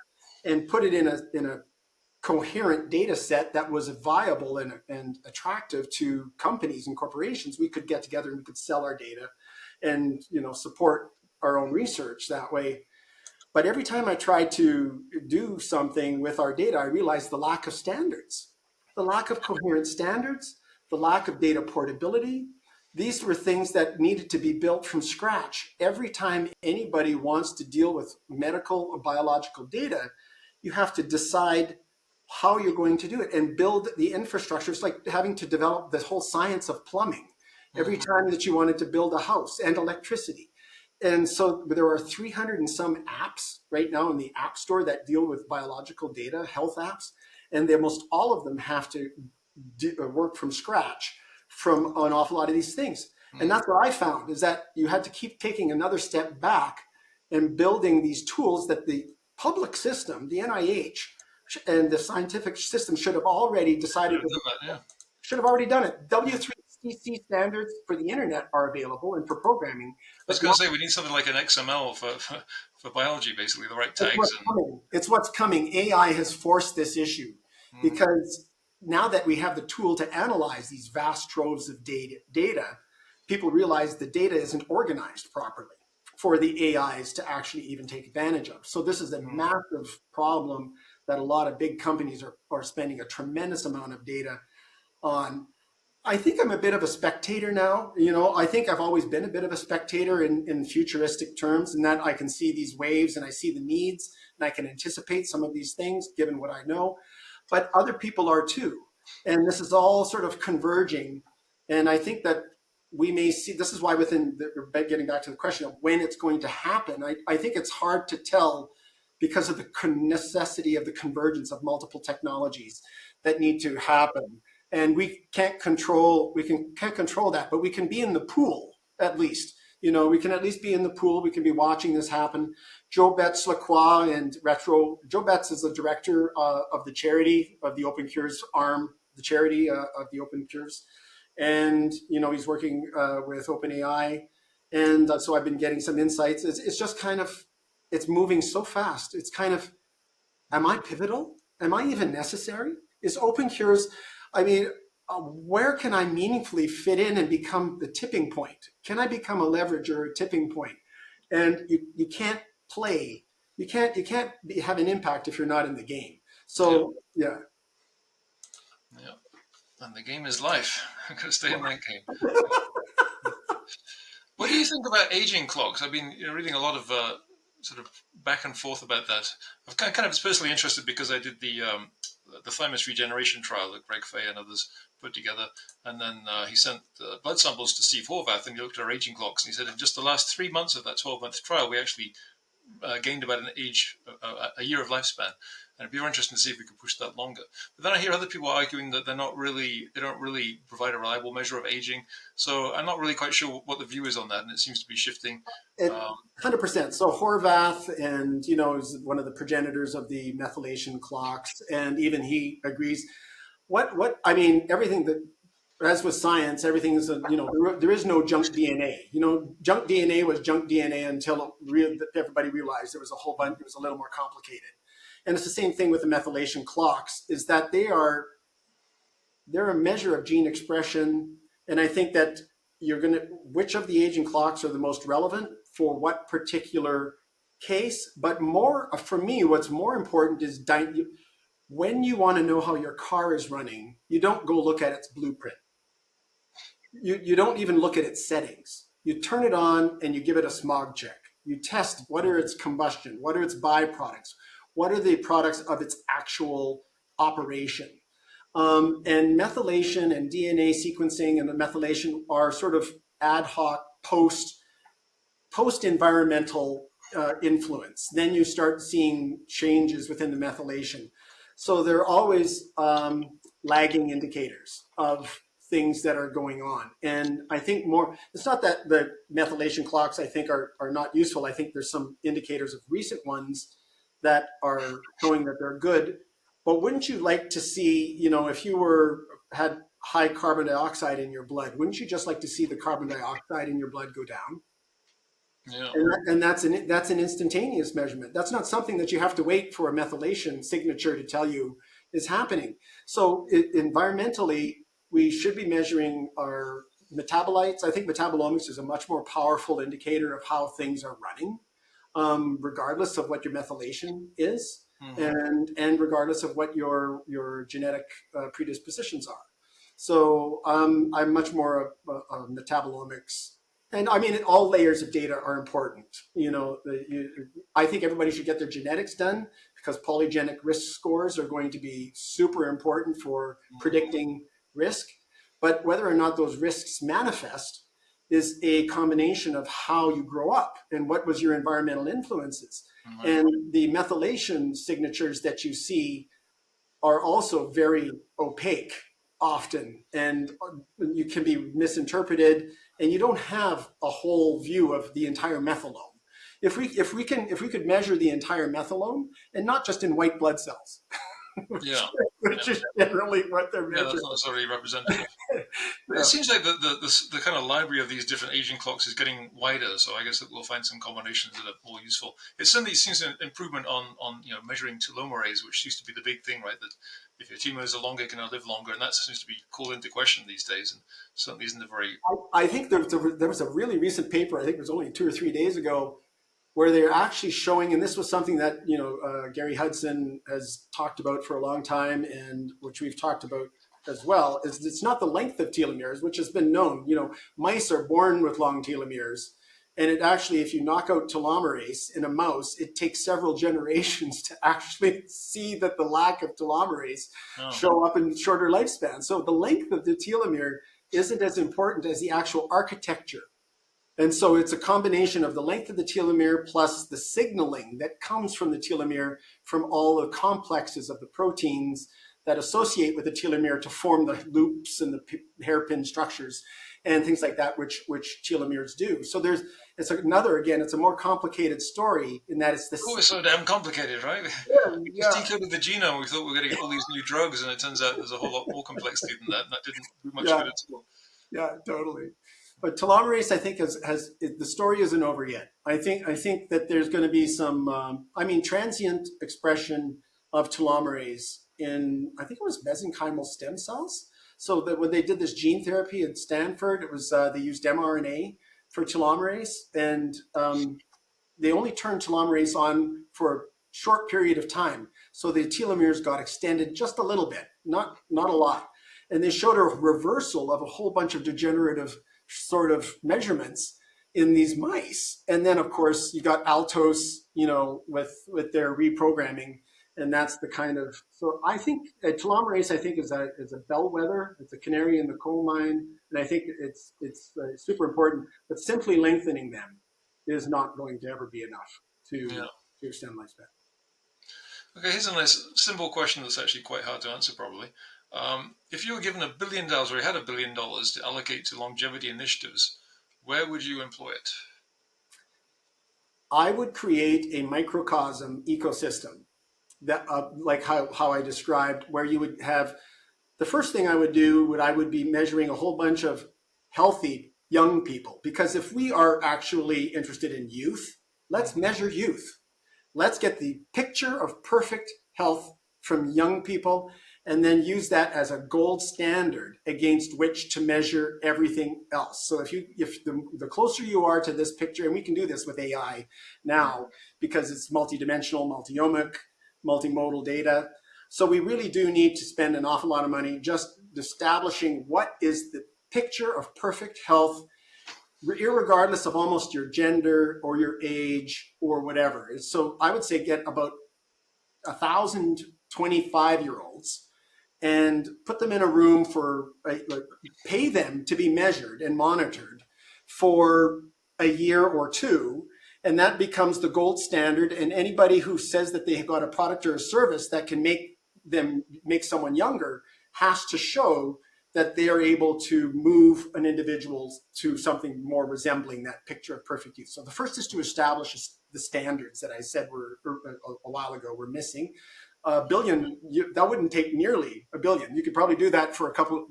and put it in a coherent data set that was viable and attractive to companies and corporations, we could get together and we could sell our data and support our own research that way. But every time I tried to do something with our data, I realized the lack of standards, the lack of coherent standards, the lack of data portability, These were things that needed to be built from scratch. Every time anybody wants to deal with medical or biological data, you have to decide how you're going to do it and build the infrastructure. It's like having to develop the whole science of plumbing every Mm-hmm. time that you wanted to build a house, and electricity. And so there are 300 and some apps right now in the App Store that deal with biological data, health apps, and almost all of them have to work from scratch from an awful lot of these things. And that's what I found, is that you had to keep taking another step back and building these tools that the public system, the NIH, and the scientific system should have already decided, Yeah. should have already done it. W3CC standards for the internet are available and for programming, I was but going now to say we need something like an XML for biology, basically the right it's tags what's and. coming. It's what's coming. AI has forced this issue Mm-hmm. because now that we have the tool to analyze these vast troves of data, people realize the data isn't organized properly for the AIs to actually even take advantage of. So this is a massive problem that a lot of big companies are spending a tremendous amount of data on. I think I'm a bit of a spectator now. I think I've always been a bit of a spectator in futuristic terms, and that I can see these waves and I see the needs and I can anticipate some of these things given what I know. But other people are too. And this is all sort of converging. And I think that we may see, this is why getting back to the question of when it's going to happen, I think it's hard to tell because of the necessity of the convergence of multiple technologies that need to happen. And can't control that, but we can be in the pool at least. We can at least be in the pool. We can be watching this happen. Joe Betts-Lacroix and Retro. Joe Betts is the director of the charity of the OpenCures arm, the charity of the OpenCures, and he's working with OpenAI, and so I've been getting some insights. It's just kind of, it's moving so fast. It's kind of, am I pivotal? Am I even necessary? Is OpenCures, I mean, where can I meaningfully fit in and become the tipping point? Can I become a leverage or a tipping point? And you can't play, you can't have an impact if you're not in the game. Yeah. So yeah. Yeah. And the game is life. I've got to stay in that game. What do you think about aging clocks? I've been reading a lot of sort of back and forth about that. I'm kind of personally interested because I did the thymus regeneration trial that Greg Fay and others put together, and then he sent blood samples to Steve Horvath, and he looked at our aging clocks, and he said in just the last 3 months of that 12-month trial, we actually gained about a year of lifespan. And it'd be interesting to see if we could push that longer. But then I hear other people arguing that they don't really provide a reliable measure of aging. So I'm not really quite sure what the view is on that, and it seems to be shifting. 100%. So Horvath, and is one of the progenitors of the methylation clocks, and even he agrees. What I mean, everything that, as with science, everything is there is no junk DNA. Junk DNA was junk DNA until everybody realized there was a whole bunch. It was a little more complicated. And it's the same thing with the methylation clocks, is that they're a measure of gene expression. And I think that which of the aging clocks are the most relevant for what particular case. But more, for me, what's more important is when you want to know how your car is running, you don't go look at its blueprint. You don't even look at its settings. You turn it on and you give it a smog check. You test what are its combustion, what are its byproducts, what are the products of its actual operation. And methylation and DNA sequencing and the methylation are sort of ad hoc post-environmental influence. Then you start seeing changes within the methylation. So they're always lagging indicators of things that are going on. And I think it's not that the methylation clocks, I think, are not useful. I think there's some indicators of recent ones that are showing that they're good. But wouldn't you like to see, if you had high carbon dioxide in your blood, wouldn't you just like to see the carbon dioxide in your blood go down? Yeah. And that's an instantaneous measurement. That's not something that you have to wait for a methylation signature to tell you is happening. So environmentally, we should be measuring our metabolites. I think metabolomics is a much more powerful indicator of how things are running, regardless of what your methylation is, and regardless of what your genetic predispositions are. So I'm much more of metabolomics. And I mean, all layers of data are important. I think everybody should get their genetics done because polygenic risk scores are going to be super important for predicting risk. But whether or not those risks manifest is a combination of how you grow up and what was your environmental influences. Mm-hmm. And the methylation signatures that you see are also very opaque often, and you can be misinterpreted, and you don't have a whole view of the entire methylome. If we could measure the entire methylome, and not just in white blood cells, which is generally what they're measuring. That's not necessarily representative. Yeah. It seems like the kind of library of these different aging clocks is getting wider, so I guess that we'll find some combinations that are more useful. It certainly seems an improvement on measuring telomerase, which used to be the big thing, right? That if your telomeres are longer, you can live longer, and that seems to be called into question these days, and certainly isn't a very... I think there was a really recent paper, I think it was only 2 or 3 days ago, where they're actually showing, and this was something that Gary Hudson has talked about for a long time, and which we've talked about as well, is it's not the length of telomeres, which has been known. Mice are born with long telomeres, and it actually, if you knock out telomerase in a mouse, it takes several generations to actually see that the lack of telomerase show up in shorter lifespan. So the length of the telomere isn't as important as the actual architecture. And so it's a combination of the length of the telomere plus the signaling that comes from the telomere from all the complexes of the proteins that associate with the telomere to form the loops and the hairpin structures and things like that, which telomeres do. So it's a more complicated story in that it's it's so damn complicated, right? We just decoded the genome. We thought we were going to get all these new drugs, and it turns out there's a whole lot more complexity than that, and that didn't do much good at all. Yeah, totally. But telomerase, I think, the story isn't over yet. I think that there's going to be some, transient expression of telomerase in, I think it was mesenchymal stem cells. So that when they did this gene therapy at Stanford, it was they used mRNA for telomerase, and they only turned telomerase on for a short period of time. So the telomeres got extended just a little bit, not a lot. And they showed a reversal of a whole bunch of degenerative sort of measurements in these mice. And then, of course, you got Altos, with their reprogramming. And that's the kind of, so I think telomerase, is a bellwether. It's a canary in the coal mine. And I think it's super important, but simply lengthening them is not going to ever be enough to extend lifespan. Okay, here's a nice simple question that's actually quite hard to answer probably. If you were given $1 billion, or you had $1 billion to allocate to longevity initiatives, where would you employ it? I would create a microcosm ecosystem that, like how I described, where you would have, the first thing I would do I would be measuring a whole bunch of healthy young people. Because if we are actually interested in youth, let's measure youth. Let's get the picture of perfect health from young people, and then use that as a gold standard against which to measure everything else. So if the closer you are to this picture, and we can do this with AI now because it's multidimensional, multi-omic, multimodal data. So we really do need to spend an awful lot of money just establishing what is the picture of perfect health, irregardless of almost your gender or your age or whatever. So I would say get about 1,000 25-year-olds and put them in a room pay them to be measured and monitored for a year or two. And that becomes the gold standard. And anybody who says that they've got a product or a service that can make someone younger has to show that they are able to move an individual to something more resembling that picture of perfect youth. So the first is to establish the standards that I said a while ago were missing. $1 billion, that wouldn't take nearly $1 billion. You could probably do that for a couple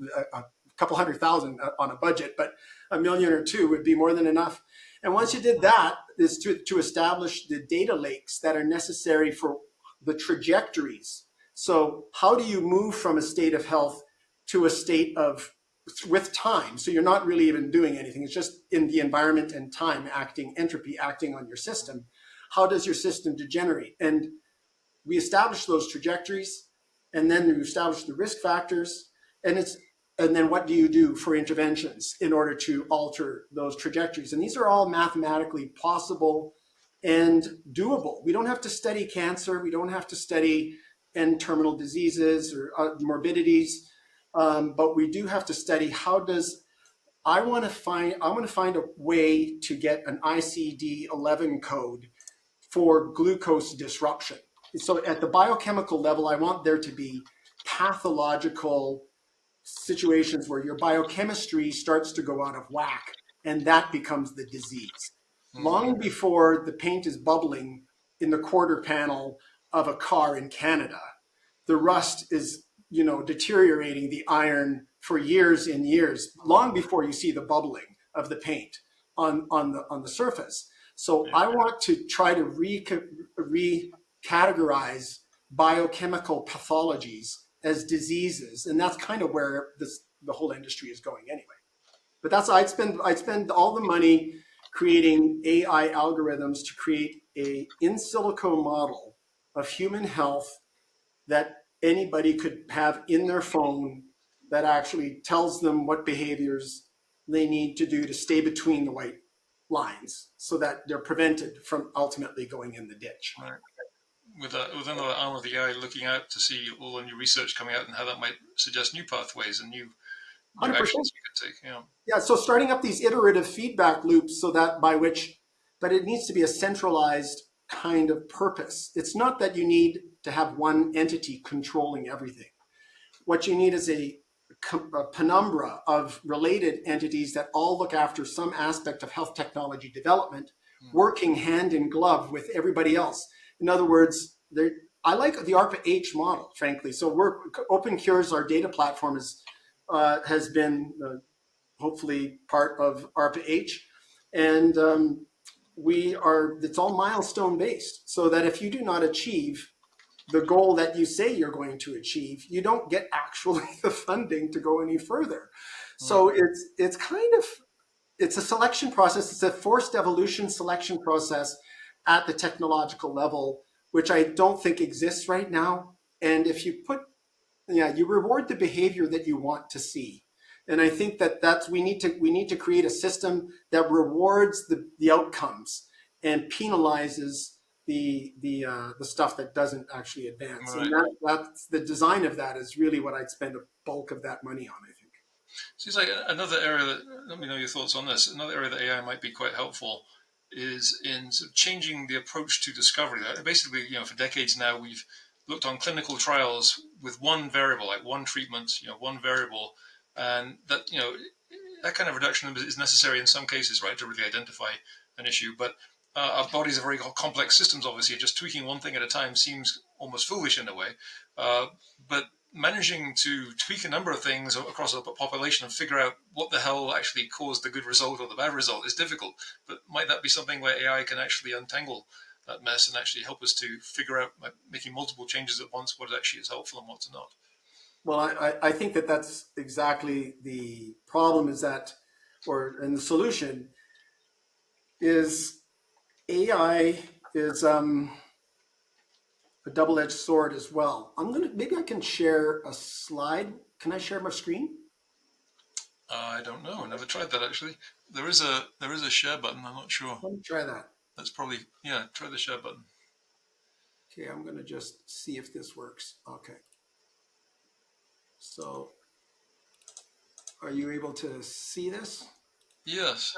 100,000 on a budget, but $1 million or $2 million would be more than enough. And once you did that, is to establish the data lakes that are necessary for the trajectories. So how do you move from a state of health to a state of, with time? So you're not really even doing anything. It's just in the environment and time entropy acting on your system. How does your system degenerate? And we establish those trajectories, and then we establish the risk factors. And And then what do you do for interventions in order to alter those trajectories? And these are all mathematically possible and doable. We don't have to study cancer. We don't have to study end-terminal diseases or morbidities, but we do have to study how does I want to find a way to get an ICD-11 code for glucose disruption. So at the biochemical level, I want there to be pathological situations where your biochemistry starts to go out of whack, and that becomes the disease. Long before the paint is bubbling in the quarter panel of a car in Canada, the rust is, deteriorating the iron for years and years, long before you see the bubbling of the paint on the surface. So I want to try to recategorize biochemical pathologies as diseases, and that's kind of where the whole industry is going anyway. But I'd spend all the money creating AI algorithms to create a in silico model of human health that anybody could have in their phone that actually tells them what behaviors they need to do to stay between the white lines so that they're prevented from ultimately going in the ditch. Right. With another arm of the AI looking out to see all the new research coming out and how that might suggest new pathways and new 100%. actions you could take. Yeah. Yeah, so starting up these iterative feedback loops so that but it needs to be a centralized kind of purpose. It's not that you need to have one entity controlling everything. What you need is a penumbra of related entities that all look after some aspect of health technology development, working hand in glove with everybody else. In other words, I like the ARPA-H model, frankly. So OpenCures, our data platform, has been hopefully part of ARPA-H. And it's all milestone based, so that if you do not achieve the goal that you say you're going to achieve, you don't get actually the funding to go any further. So it's a selection process. It's a forced evolution selection process at the technological level, which I don't think exists right now. And if you you reward the behavior that you want to see. And I think we need to create a system that rewards the outcomes and penalizes the stuff that doesn't actually advance. Right. And that's the design of that is really what I'd spend a bulk of that money on, I think. Seems like another area let me know your thoughts on this. Another area that AI might be quite helpful is in sort of changing the approach to discovery. Basically, for decades now, we've looked on clinical trials with one variable, like one treatment, one variable, and that, that kind of reduction is necessary in some cases, right, to really identify an issue. But our bodies are very complex systems, obviously. Just tweaking one thing at a time seems almost foolish in a way. But managing to tweak a number of things across a population and figure out what the hell actually caused the good result or the bad result is difficult. But might that be something where AI can actually untangle that mess and actually help us to figure out, by making multiple changes at once, what actually is helpful and what's not? Well, I think that's exactly the problem and the solution is AI is a double-edged sword as well. Maybe I can share a slide. Can I share my screen? I don't know. I never tried that actually. There is a share button. I'm not sure. Let me try that. That's probably, try the share button. Okay, I'm going to just see if this works. Okay. So, are you able to see this? Yes.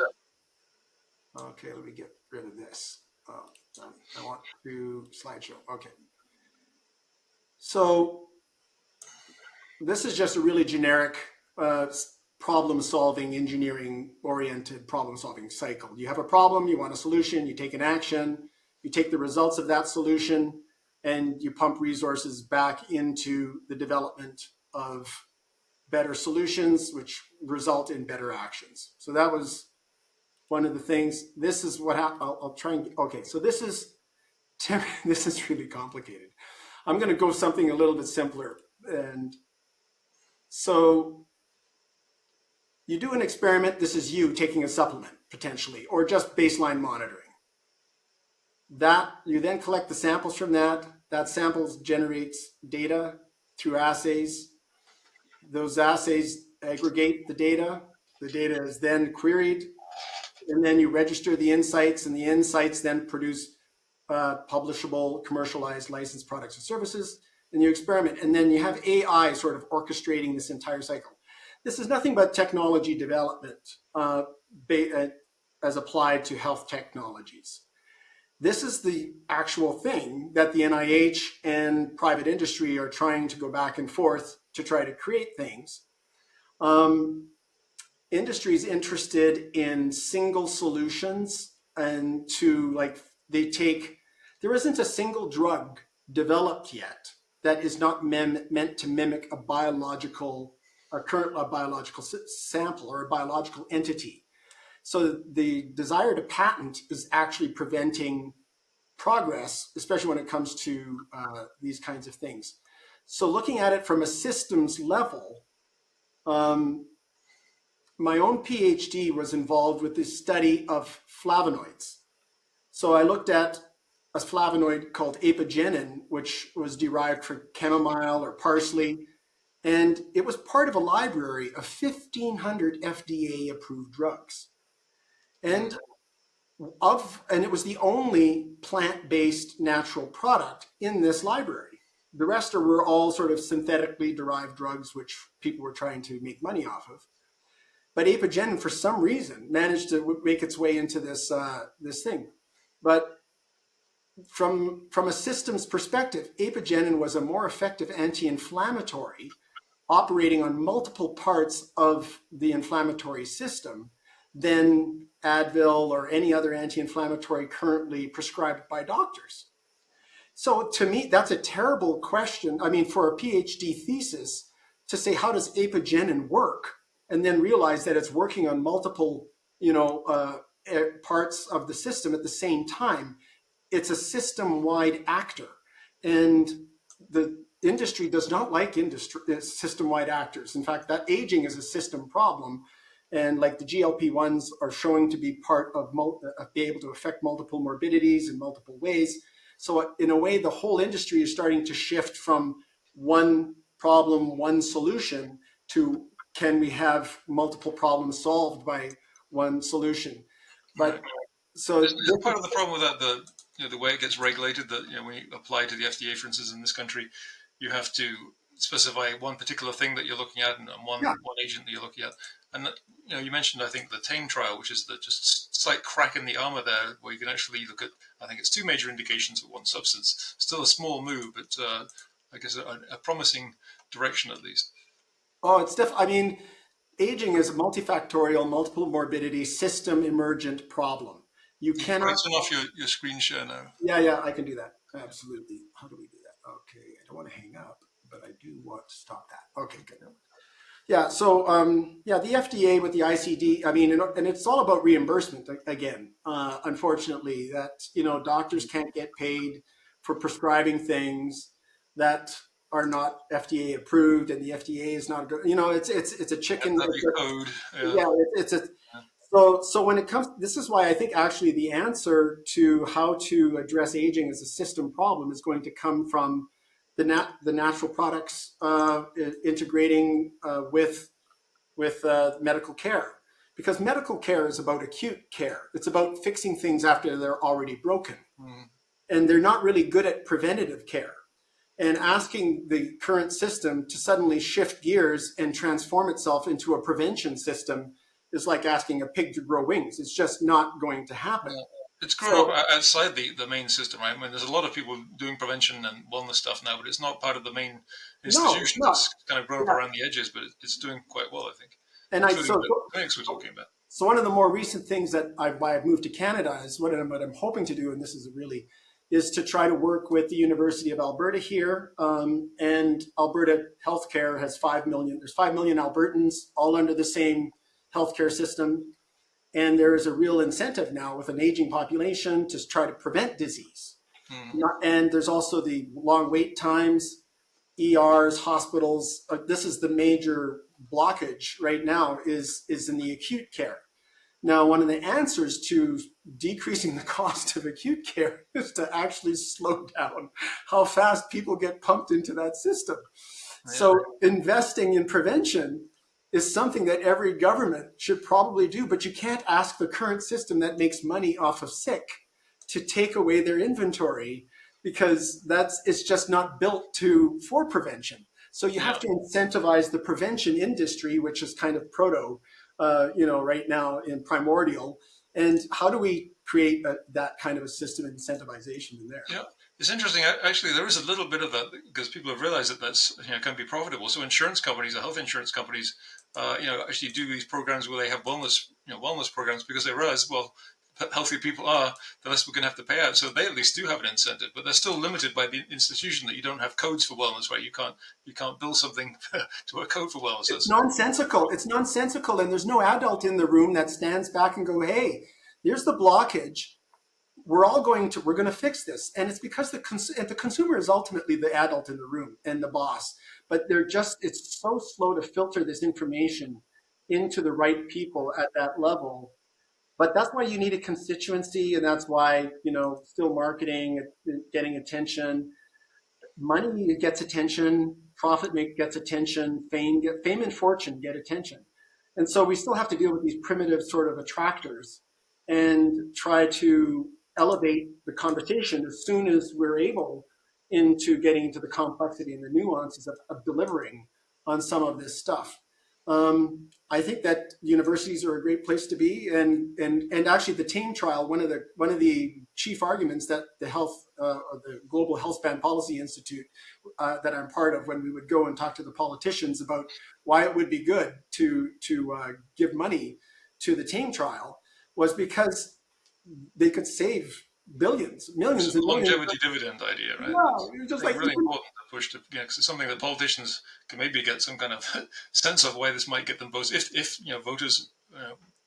Okay, let me get rid of this. I want to slideshow. Okay. So, this is just a really generic problem-solving, engineering-oriented problem-solving cycle. You have a problem, you want a solution, you take an action, you take the results of that solution, and you pump resources back into the development of better solutions, which result in better actions. So that was one of the things. This is what I'll try and, okay, so this is really complicated. I'm going to go something a little bit simpler. And so you do an experiment. This is you taking a supplement, potentially, or just baseline monitoring. That you then collect the samples from that. That samples generates data through assays. Those assays aggregate the data. The data is then queried, and then you register the insights, and the insights then produce publishable, commercialized, licensed products and services. And you experiment, and then you have AI sort of orchestrating this entire cycle. This is nothing but technology development as applied to health technologies. This is the actual thing that the NIH and private industry are trying to go back and forth to try to create things. Industry is interested in single solutions, and there isn't a single drug developed yet that is not meant to mimic a biological sample or a biological entity. So the desire to patent is actually preventing progress, especially when it comes to these kinds of things. So looking at it from a systems level, my own PhD was involved with the study of flavonoids. So I looked at a flavonoid called apigenin, which was derived from chamomile or parsley, and it was part of a library of 1,500 FDA-approved drugs. And it was the only plant-based natural product in this library. The rest were all sort of synthetically derived drugs, which people were trying to make money off of. But apigenin, for some reason, managed to make its way into this thing. But from a systems perspective, apigenin was a more effective anti-inflammatory operating on multiple parts of the inflammatory system than Advil or any other anti-inflammatory currently prescribed by doctors. So to me, that's a terrible question. I mean, for a PhD thesis, to say, how does apigenin work? And then realize that it's working on multiple, parts of the system at the same time. It's a system-wide actor. And the industry does not like system-wide actors. In fact, that aging is a system problem. And like the GLP-1s are showing to be part of be able to affect multiple morbidities in multiple ways. So in a way, the whole industry is starting to shift from one problem, one solution to can we have multiple problems solved by one solution? But so there's part of the problem with that, the way it gets regulated, that when you apply to the FDA, for instance, in this country, you have to specify one particular thing that you're looking at and one agent that you're looking at. And you mentioned, I think, the TAME trial, which is the just slight crack in the armor there, where you can actually look at, I think it's 2 major indications for one substance. Still a small move, but I guess a promising direction at least. Oh, it's definitely. I mean, aging is a multifactorial, multiple morbidity, system emergent problem. You cannot turn off your screen share now. Yeah, I can do that. Absolutely. How do we do that? Okay, I don't want to hang up, but I do want to stop that. Okay, good. Yeah, so the FDA with the ICD, I mean, and it's all about reimbursement again. Unfortunately, that doctors can't get paid for prescribing things that are not FDA approved, and the FDA is not good. It's a chicken. Code. It's a. So when it comes, this is why I think actually the answer to how to address aging as a system problem is going to come from the natural products integrating with medical care, because medical care is about acute care. It's about fixing things after they're already broken, and they're not really good at preventative care. And asking the current system to suddenly shift gears and transform itself into a prevention system is like asking a pig to grow wings. It's just not going to happen. Yeah. It's grown up outside the main system, right? I mean, there's a lot of people doing prevention and wellness stuff now, but it's not part of the main institution. No, it's kind of grown up around the edges, but it's doing quite well, I think. And the clinics we're talking about. So one of the more recent things that I've moved to Canada is what I'm hoping to do, and this is to try to work with the University of Alberta here. And Alberta healthcare has 5 million. There's 5 million Albertans all under the same healthcare system. And there is a real incentive now with an aging population to try to prevent disease. And there's also the long wait times, ERs, hospitals. This is the major blockage right now is in the acute care. Now, one of the answers to decreasing the cost of acute care is to actually slow down how fast people get pumped into that system. Yeah. So investing in prevention is something that every government should probably do, but you can't ask the current system that makes money off of sick to take away their inventory, because it's just not built for prevention. So you have to incentivize the prevention industry, which is kind of proto, right now in primordial. And how do we create that kind of a system of incentivization in there? Yeah, it's interesting. Actually, there is a little bit of that because people have realized that that's can be profitable. So insurance companies, health insurance companies, actually do these programs where they have wellness programs because they realize, well, the healthier people are, the less we're going to have to pay out. So they at least do have an incentive, but they're still limited by the institution that you don't have codes for wellness, right? You can't build something to a code for wellness. It's nonsensical. It's nonsensical, and there's no adult in the room that stands back and go, "Hey, here's the blockage. We're going to fix this." And it's because the consumer is ultimately the adult in the room and the boss, but it's so slow to filter this information into the right people at that level. But that's why you need a constituency, and that's why, still marketing, getting attention, money gets attention, profit gets attention, fame and fortune get attention. And so we still have to deal with these primitive sort of attractors and try to elevate the conversation as soon as we're able into getting into the complexity and the nuances of delivering on some of this stuff. I think that universities are a great place to be, and actually the TAME trial, one of the chief arguments that the Global Health Span Policy Institute that I'm part of, when we would go and talk to the politicians about why it would be good to give money to the TAME trial, was because they could save millions and millions. Longevity dividend idea, right? Yeah, it's really important to push because it's something that politicians can maybe get some kind of sense of why this might get them votes if voters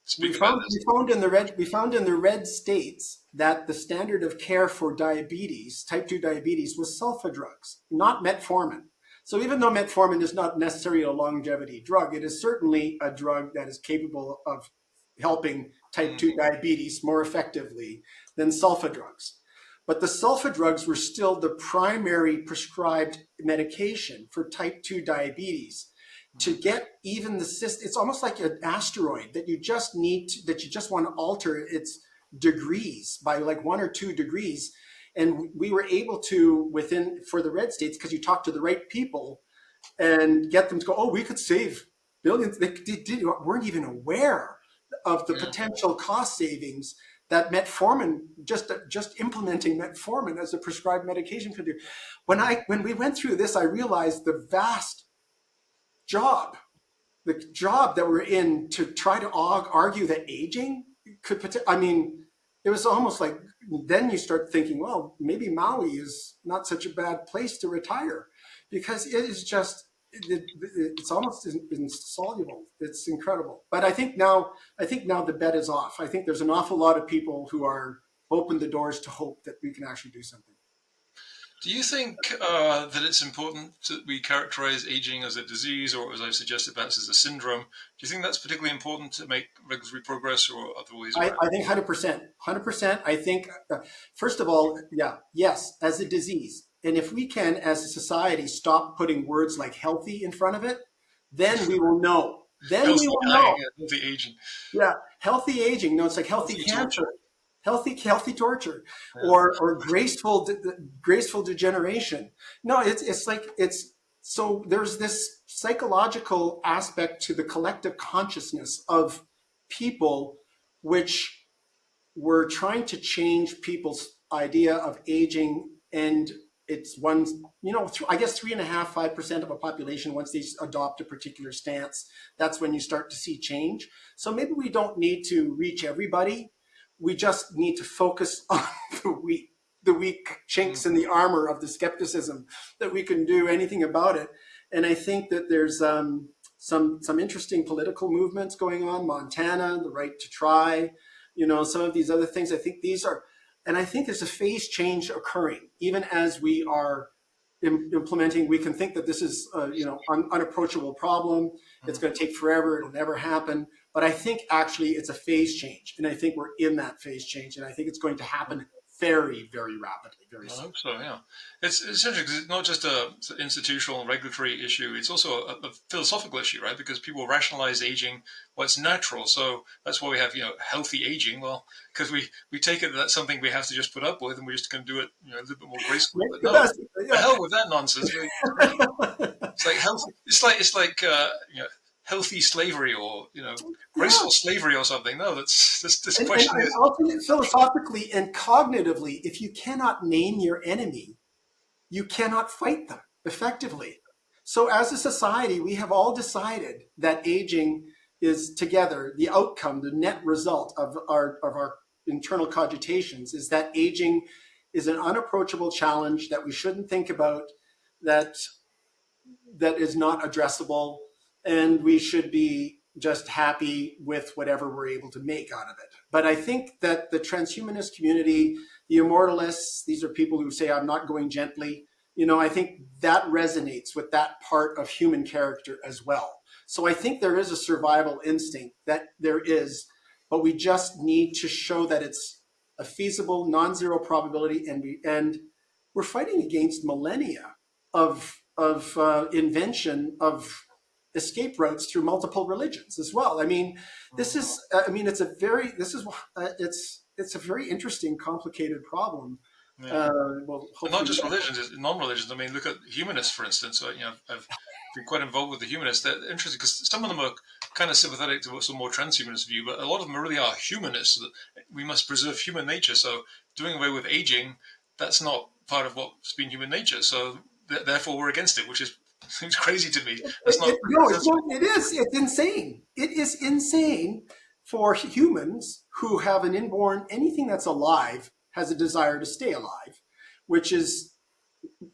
speak about this. We found in the red states that the standard of care for diabetes, type 2 diabetes, was sulfa drugs, not metformin. So even though metformin is not necessarily a longevity drug, it is certainly a drug that is capable of helping type 2 diabetes more effectively than sulfa drugs. But the sulfa drugs were still the primary prescribed medication for type 2 diabetes. To get even the system, it's almost like an asteroid that you just want to alter its degrees by like 1 or 2 degrees. And we were able to, for the red states, because you talk to the right people and get them to go, oh, we could save billions. They weren't even aware of the potential cost savings that metformin, just implementing metformin as a prescribed medication could do. When we went through this, I realized the vast job that we're in to try to argue that aging could, it was almost like, then you start thinking, well, maybe Maui is not such a bad place to retire, because it is just, it's almost insoluble. It's incredible. But I think now the bet is off. I think there's an awful lot of people who are open the doors to hope that we can actually do something. Do you think that it's important that we characterize aging as a disease, or as I've suggested, perhaps as a syndrome? Do you think that's particularly important to make regulatory progress, or other ways around? I think 100%. I think, first of all, yes, as a disease. And if we can, as a society, stop putting words like healthy in front of it, then we will know. Healthy aging. Yeah, healthy aging. No, it's like healthy cancer. Healthy torture, or graceful degeneration. No, it's so there's this psychological aspect to the collective consciousness of people, which we're trying to change people's idea of aging. And it's I guess 3.5% of a population, once they adopt a particular stance, that's when you start to see change. So maybe we don't need to reach everybody. We just need to focus on the weak chinks in the armor of the skepticism, that we can do anything about it. And I think that there's some interesting political movements going on. Montana, the right to try, some of these other things. I think I think there's a phase change occurring, even as we are implementing. We can think that this is unapproachable problem. It's going to take forever. It'll never happen. But I think actually it's a phase change, and I think we're in that phase change, and I think it's going to happen very, very rapidly, very I soon. hope so. Yeah, it's interesting because it's not just a institutional and regulatory issue; it's also a philosophical issue, right? Because people rationalize aging, well, it's natural, so that's why we have healthy aging. Well, because we take it that that's something we have to just put up with, and we're just going to do it a little bit more gracefully. Make But the no, best. the Yeah. hell with that nonsense. It's like healthy. It's like healthy slavery or Yeah. graceful slavery or something. No, that's this And question is ultimately, philosophically and cognitively, if you cannot name your enemy, you cannot fight them effectively. So, as a society, we have all decided that aging is together the outcome, the net result of our internal cogitations is that aging is an unapproachable challenge that we shouldn't think about, that that is not addressable, and we should be just happy with whatever we're able to make out of it. But I think that the transhumanist community, the immortalists, these are people who say, I'm not going gently. I think that resonates with that part of human character as well. So I think there is a survival instinct that there is, but we just need to show that it's a feasible, non-zero probability, and we're fighting against millennia of invention of escape routes through multiple religions as well. I mean, this is I mean it's a very this is it's a very interesting, complicated problem. yeah. Well, And not hopefully, just religions, non-religions. I mean, look at humanists, for instance. So, I've been quite involved with the humanists. They're interesting because some of them are kind of sympathetic to some more transhumanist view, but a lot of them really are humanists. That we must preserve human nature. So, doing away with aging, that's not part of what's been human nature. So, therefore, we're against it, which is seems crazy to me. That's not no, it's sensible. not. It is. It's insane. It is insane for humans who have an inborn anything that's alive has a desire to stay alive, which is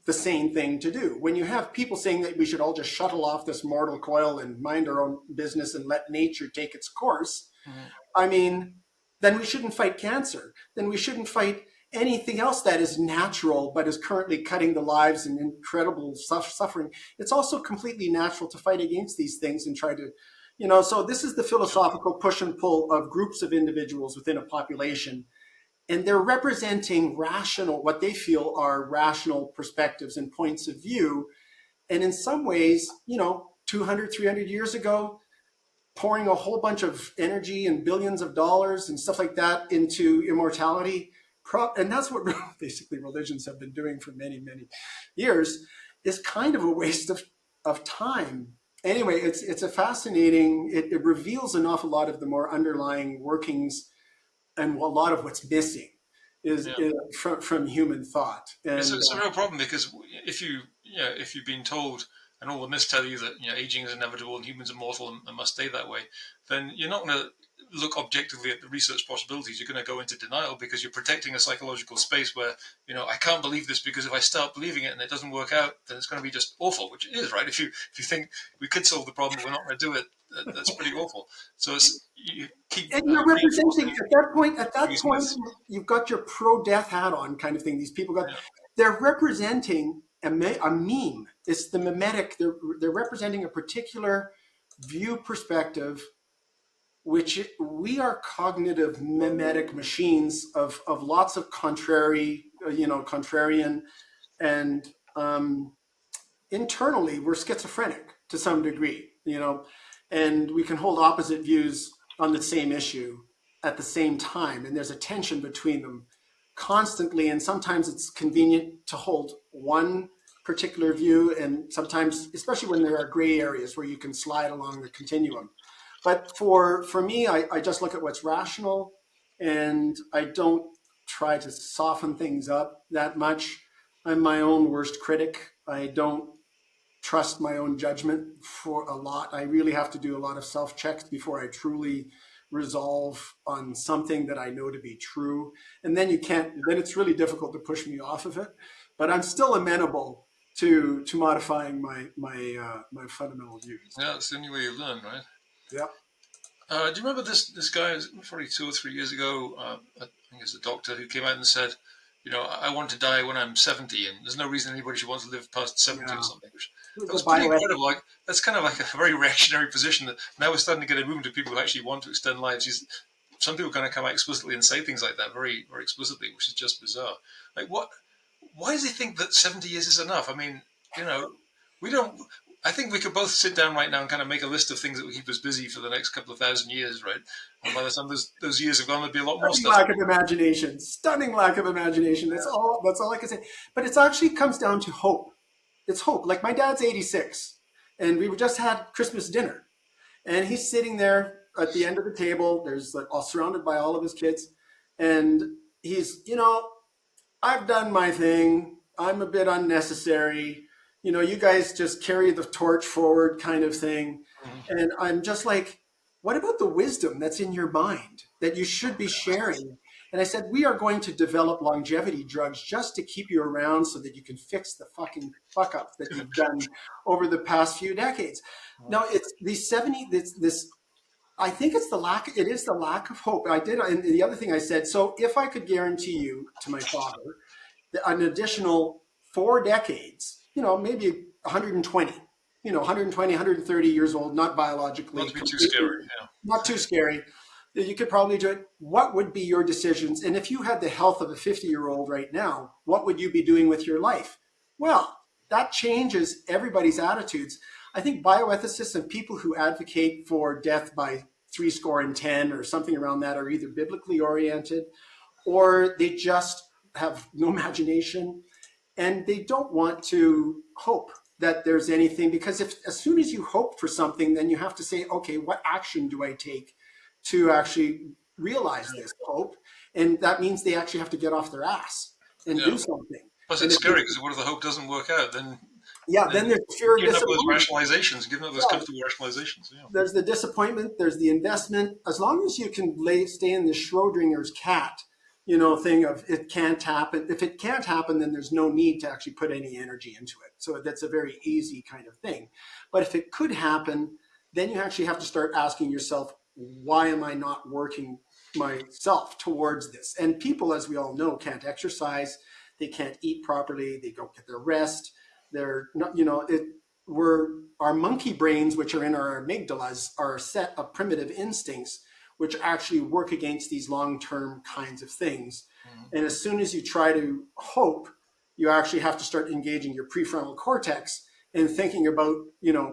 the sane thing to do. When you have people saying that we should all just shuttle off this mortal coil and mind our own business and let nature take its course, Mhm. I mean, then we shouldn't fight cancer. Then we shouldn't fight anything else that is natural but is currently cutting the lives and incredible suffering. It's also completely natural to fight against these things and try to, so this is the philosophical push and pull of groups of individuals within a population, and they're representing what they feel are rational perspectives and points of view. And in some ways, 200, 300 years ago, pouring a whole bunch of energy and billions of dollars and stuff like that into immortality, and that's what basically religions have been doing for many, many years, is kind of a waste of time. Anyway, it's a fascinating, it reveals an awful lot of the more underlying workings, and a lot of what's missing is, Yeah. from human thought. It's, And it's a real problem because if you've been told and all the myths tell you that aging is inevitable and humans are mortal and must stay that way, then you're not going to look objectively at the research possibilities. You're going to go into denial because you're protecting a psychological space where I can't believe this because if I start believing it and it doesn't work out, then it's going to be just awful, which it is, right? If you think we could solve the problem, but we're not going to do it. That's pretty awful. So you keep and you're representing reinforcing at that these point, myths. you've got your pro-death hat on kind of thing. These people Yeah. they're representing a meme. It's the mimetic. They're representing a particular view perspective, which we are cognitive mimetic machines of lots of contrarian, and internally we're schizophrenic to some degree, and we can hold opposite views on the same issue at the same time, and there's a tension between them constantly, and sometimes it's convenient to hold one particular view, and sometimes, especially when there are gray areas where you can slide along the continuum. But for me, I just look at what's rational, and I don't try to soften things up that much. I'm my own worst critic. I don't trust my own judgment for a lot. I really have to do a lot of self checks before I truly resolve on something that I know to be true. And then then it's really difficult to push me off of it. But I'm still amenable to modifying my fundamental views. Yeah, it's the only way you learn, right? Yeah. Do you remember this guy? Probably 2 or 3 years ago. I think it's a doctor who came out and said, I want to die when I'm 70, and there's no reason anybody should want to live past 70 or Yeah. something. That The was pretty bioethics. incredible. Like that's kind of like a very reactionary position that now we're starting to get a movement of people who actually want to extend lives. some people kind of come out explicitly and say things like that very, very explicitly, which is just bizarre. Like, what? Why does he think that 70 years is enough? I mean, we don't. I think we could both sit down right now and kind of make a list of things that will keep us busy for the next couple of thousand years, right? And by the time those years have gone, there'll be a lot more stuff. Lack of imagination, stunning lack of imagination. That's all. That's all I can say. But it's actually comes down to hope. It's hope. Like my dad's 86, and we just had Christmas dinner, and he's sitting there at the end of the table. There's like all surrounded by all of his kids, and he's, I've done my thing. I'm a bit unnecessary. You guys just carry the torch forward kind of thing. Mm-hmm. And I'm just like, what about the wisdom that's in your mind that you should be sharing? And I said, we are going to develop longevity drugs just to keep you around so that you can fix the fucking fuck ups that you've done over the past few decades. Now, it's these 70, this I think it is the lack of hope. And the other thing I said, so if I could guarantee you to my father an additional 4 decades, maybe 120, 120, 130 years old, not biologically. Not to be too scary. Yeah. Not too scary. You could probably do it. What would be your decisions? And if you had the health of a 50-year-old right now, what would you be doing with your life? Well, that changes everybody's attitudes. I think bioethicists and people who advocate for death by 70 or something around that are either biblically oriented or they just have no imagination and they don't want to hope that there's anything, because as soon as you hope for something, then you have to say, okay, what action do I take to actually realize this hope? And that means they actually have to get off their ass and do something. Plus it's scary because what if the hope doesn't work out? Then there's fear of disappointment. Giving up those comfortable rationalizations. Yeah. There's the disappointment, there's the investment. As long as you can stay in the Schrodinger's cat, thing of it can't happen. If it can't happen, then there's no need to actually put any energy into it. So that's a very easy kind of thing. But if it could happen, then you actually have to start asking yourself, why am I not working myself towards this? And people, as we all know, can't exercise. They can't eat properly. They don't get their rest. They're not, our monkey brains, which are in our amygdalas, are a set of primitive instincts which actually work against these long-term kinds of things. Mm-hmm. And as soon as you try to hope, you actually have to start engaging your prefrontal cortex and thinking about,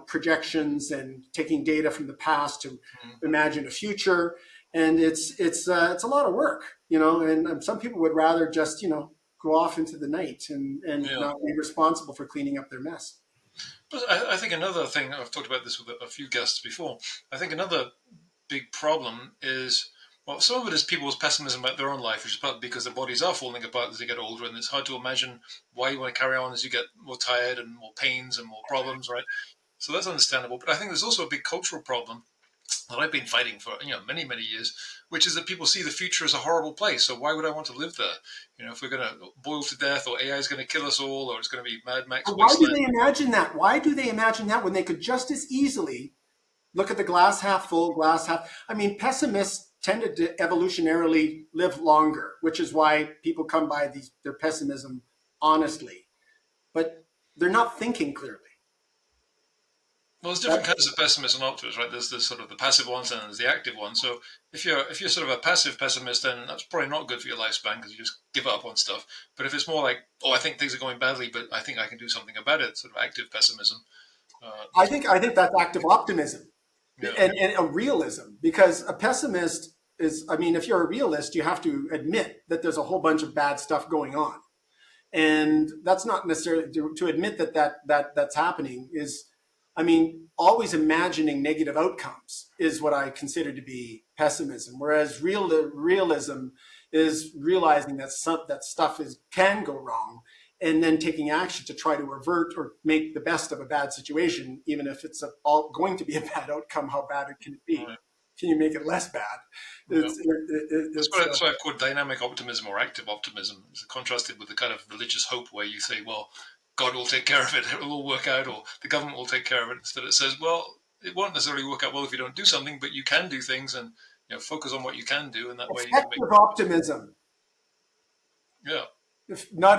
projections and taking data from the past to imagine a future. And it's a lot of work, and some people would rather just, go off into the night and not be responsible for cleaning up their mess. But I think another thing, I've talked about this with a few guests before, I think another big problem is, well, some of it is people's pessimism about their own life, which is partly because their bodies are falling apart as they get older, and it's hard to imagine why you want to carry on as you get more tired and more pains and more problems, right? So that's understandable. But I think there's also a big cultural problem that I've been fighting for many, many years, which is that people see the future as a horrible place. So why would I want to live there? If we're going to boil to death, or AI is going to kill us all, or it's going to be Mad Max. Why do they imagine that? Why do they imagine that when they could just as easily look at the glass half full, glass half? I mean, pessimists tended to evolutionarily live longer, which is why people come by their pessimism honestly, but they're not thinking clearly. Well, there's different kinds of pessimists and optimists, right? There's sort of the passive ones and there's the active ones. So if you're sort of a passive pessimist, then that's probably not good for your lifespan because you just give up on stuff. But if it's more like, I think things are going badly, but I think I can do something about it, sort of active pessimism. I think that's active optimism and a realism, because a pessimist is, if you're a realist, you have to admit that there's a whole bunch of bad stuff going on. And that's not necessarily to admit that's happening is, always imagining negative outcomes is what I consider to be pessimism. Whereas realism is realizing that stuff can go wrong, and then taking action to try to avert or make the best of a bad situation, even if it's all going to be a bad outcome. How bad can it be? Right. Can you make it less bad? That's why I've called dynamic optimism or active optimism. It's contrasted with the kind of religious hope where you say, well, God will take care of it, it will all work out, or the government will take care of it. Instead it says, well, it won't necessarily work out well if you don't do something, but you can do things and focus on what you can do, and that way you can make optimism. Yeah. If not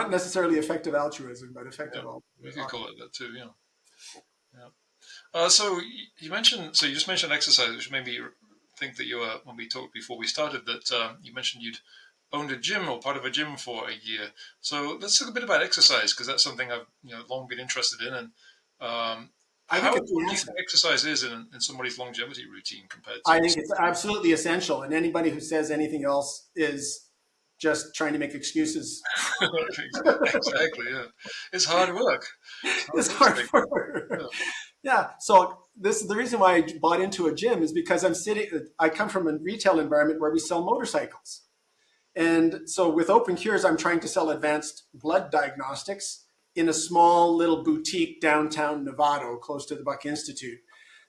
necessarily effective altruism, but effective optimism. We could call it that too, So you just mentioned exercise, which made me think that you were, when we talked before we started, that you mentioned you'd owned a gym or part of a gym for a year. So let's talk a bit about exercise, because that's something I've long been interested in. And I think how it's the important do you answer. think exercise is in somebody's longevity routine compared to? I think it's absolutely essential, and anybody who says anything else is just trying to make excuses. Exactly, yeah. It's hard work. It's hard It's work to hard make. for. Yeah. Yeah. So this is the reason why I bought into a gym is because I come from a retail environment where we sell motorcycles. And so with OpenCures, I'm trying to sell advanced blood diagnostics in a small little boutique downtown Novato, close to the Buck Institute.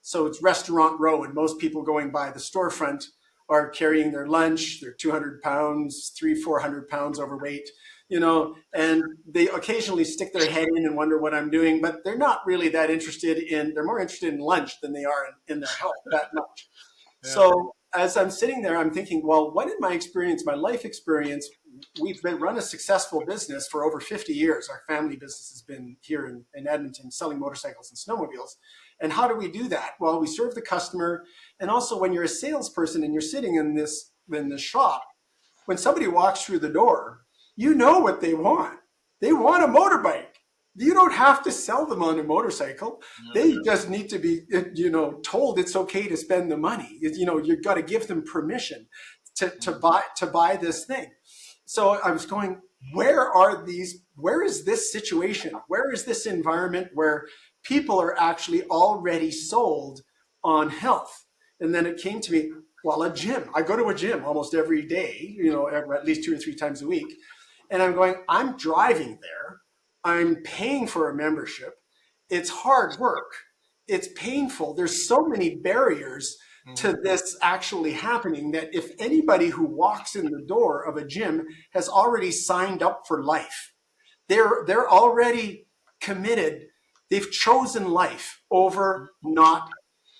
So it's restaurant row, and most people going by the storefront are carrying their lunch. They're 200 pounds, 400 pounds overweight, and they occasionally stick their head in and wonder what I'm doing, but they're not really that interested they're more interested in lunch than they are in their health that much. Yeah. So as I'm sitting there, I'm thinking, well, what in my experience, my life experience, we've run a successful business for over 50 years. Our family business has been here in Edmonton selling motorcycles and snowmobiles. And how do we do that? Well, we serve the customer. And also when you're a salesperson and you're sitting in this shop, when somebody walks through the door, you know what they want. They want a motorbike. You don't have to sell them on a motorcycle. They just need to be, told it's okay to spend the money. You've got to give them permission to buy this thing. So I was going, where is this situation? Where is this environment where people are actually already sold on health? And then it came to me, well, a gym. I go to a gym almost every day, at least 2 or 3 times a week. And I'm going, I'm driving there. I'm paying for a membership. It's hard work. It's painful. There's so many barriers to this actually happening that if anybody who walks in the door of a gym has already signed up for life, they're already committed. They've chosen life over not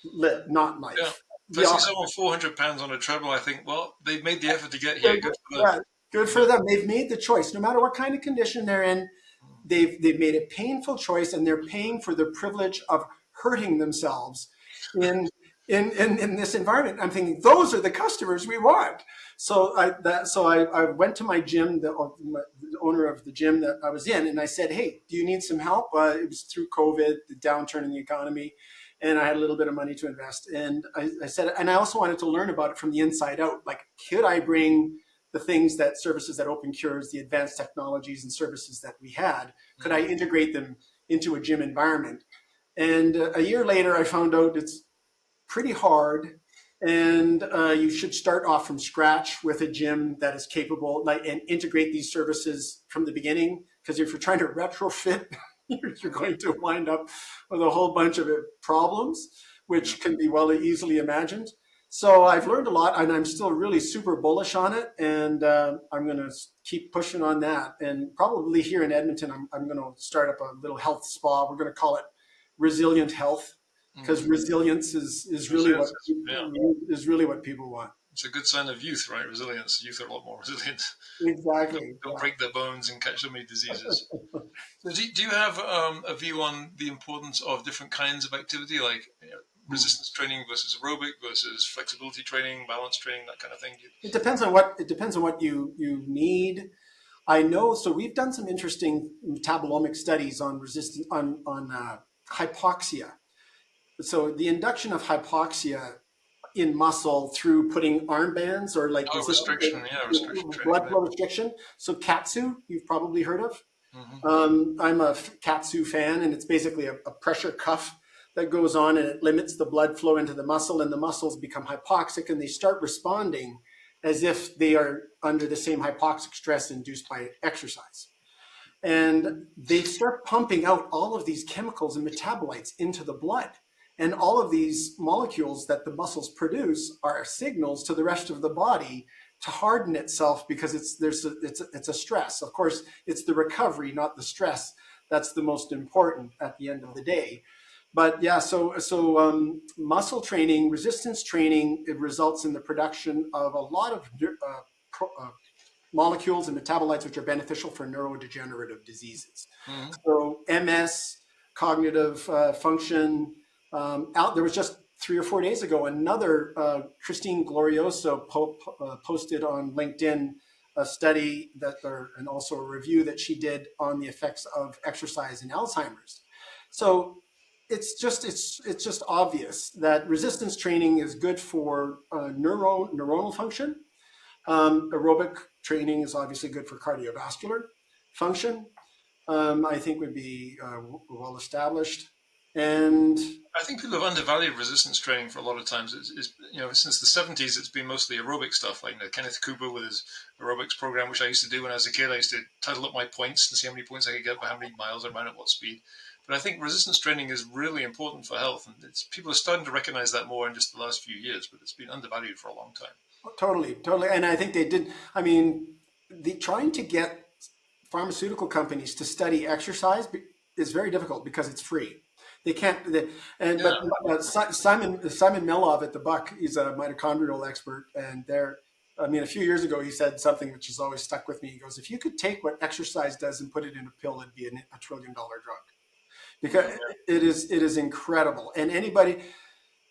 life. Yeah. If I see someone 400 pounds on a treadmill, I think, well, they've made the effort to get here. Good for them. Yeah, good for them. They've made the choice. No matter what kind of condition they're in, they've made a painful choice, and they're paying for the privilege of hurting themselves in this environment. I'm thinking those are the customers we want. So I went to my gym, the owner of the gym that I was in, and I said, "Hey, do you need some help?" It was through COVID, the downturn in the economy, and I had a little bit of money to invest. And I said, and I also wanted to learn about it from the inside out. Like, could I bring the services that OpenCures, the advanced technologies and services that we had, could I integrate them into a gym environment? And a year later, I found out it's pretty hard, and you should start off from scratch with a gym that is capable, and integrate these services from the beginning. Because if you're trying to retrofit, you're going to wind up with a whole bunch of problems, which can be easily imagined. So I've learned a lot, and I'm still really super bullish on it, and I'm going to keep pushing on that. And probably here in Edmonton, I'm going to start up a little health spa. We're going to call it Resilient Health, because resilience is really what people want. It's a good sign of youth, right? Resilience. Youth are a lot more resilient. Exactly. Don't break their bones and catch so many diseases. So do you have a view on the importance of different kinds of activity, like resistance training versus aerobic versus flexibility training, balance training, that kind of thing? It depends on what you need. I know. So we've done some interesting metabolomic studies on resistance on hypoxia. So the induction of hypoxia in muscle through putting armbands or restriction blood flow restriction. So KATSU, you've probably heard of. I'm a KATSU fan, and it's basically a pressure cuff that goes on, and it limits the blood flow into the muscle, and the muscles become hypoxic, and they start responding as if they are under the same hypoxic stress induced by exercise. And they start pumping out all of these chemicals and metabolites into the blood. And all of these molecules that the muscles produce are signals to the rest of the body to harden itself, because it's a stress. Of course, it's the recovery, not the stress, that's the most important at the end of the day. But yeah, so muscle training, resistance training, it results in the production of a lot of molecules and metabolites which are beneficial for neurodegenerative diseases. So MS, cognitive function. There was just 3 or 4 days ago, another Christine Glorioso posted on LinkedIn a study and also a review that she did on the effects of exercise in Alzheimer's. So it's just obvious that resistance training is good for neuronal function. Aerobic training is obviously good for cardiovascular function. I think would be well established. And I think people have undervalued resistance training for a lot of times. Since the 70s, it's been mostly aerobic stuff, like Kenneth Cooper with his aerobics program, which I used to do when I was a kid. I used to title up my points and see how many points I could get by how many miles I ran at what speed. But I think resistance training is really important for health, and people are starting to recognize that more in just the last few years, but it's been undervalued for a long time. Totally. And I think they did. I mean, trying to get pharmaceutical companies to study exercise is very difficult because it's free. They can't. But Simon Milov at the Buck, he's a mitochondrial expert, and a few years ago he said something which has always stuck with me. He goes, "If you could take what exercise does and put it in a pill, it'd be a $1 trillion drug," because it is incredible. And anybody.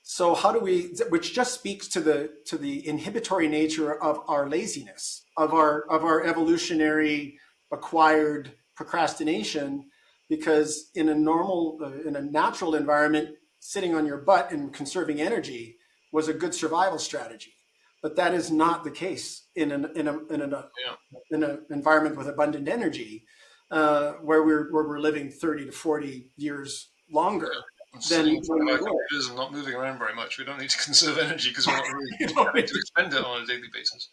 So how do we? Which just speaks to the inhibitory nature of our laziness, of our evolutionary acquired procrastination. Because in a natural environment, sitting on your butt and conserving energy was a good survival strategy. But that is not the case in an environment with abundant energy, where we're living 30 to 40 years longer. Than computers and not moving around very much. We don't need to conserve energy because we're not really having to expend it on a daily basis.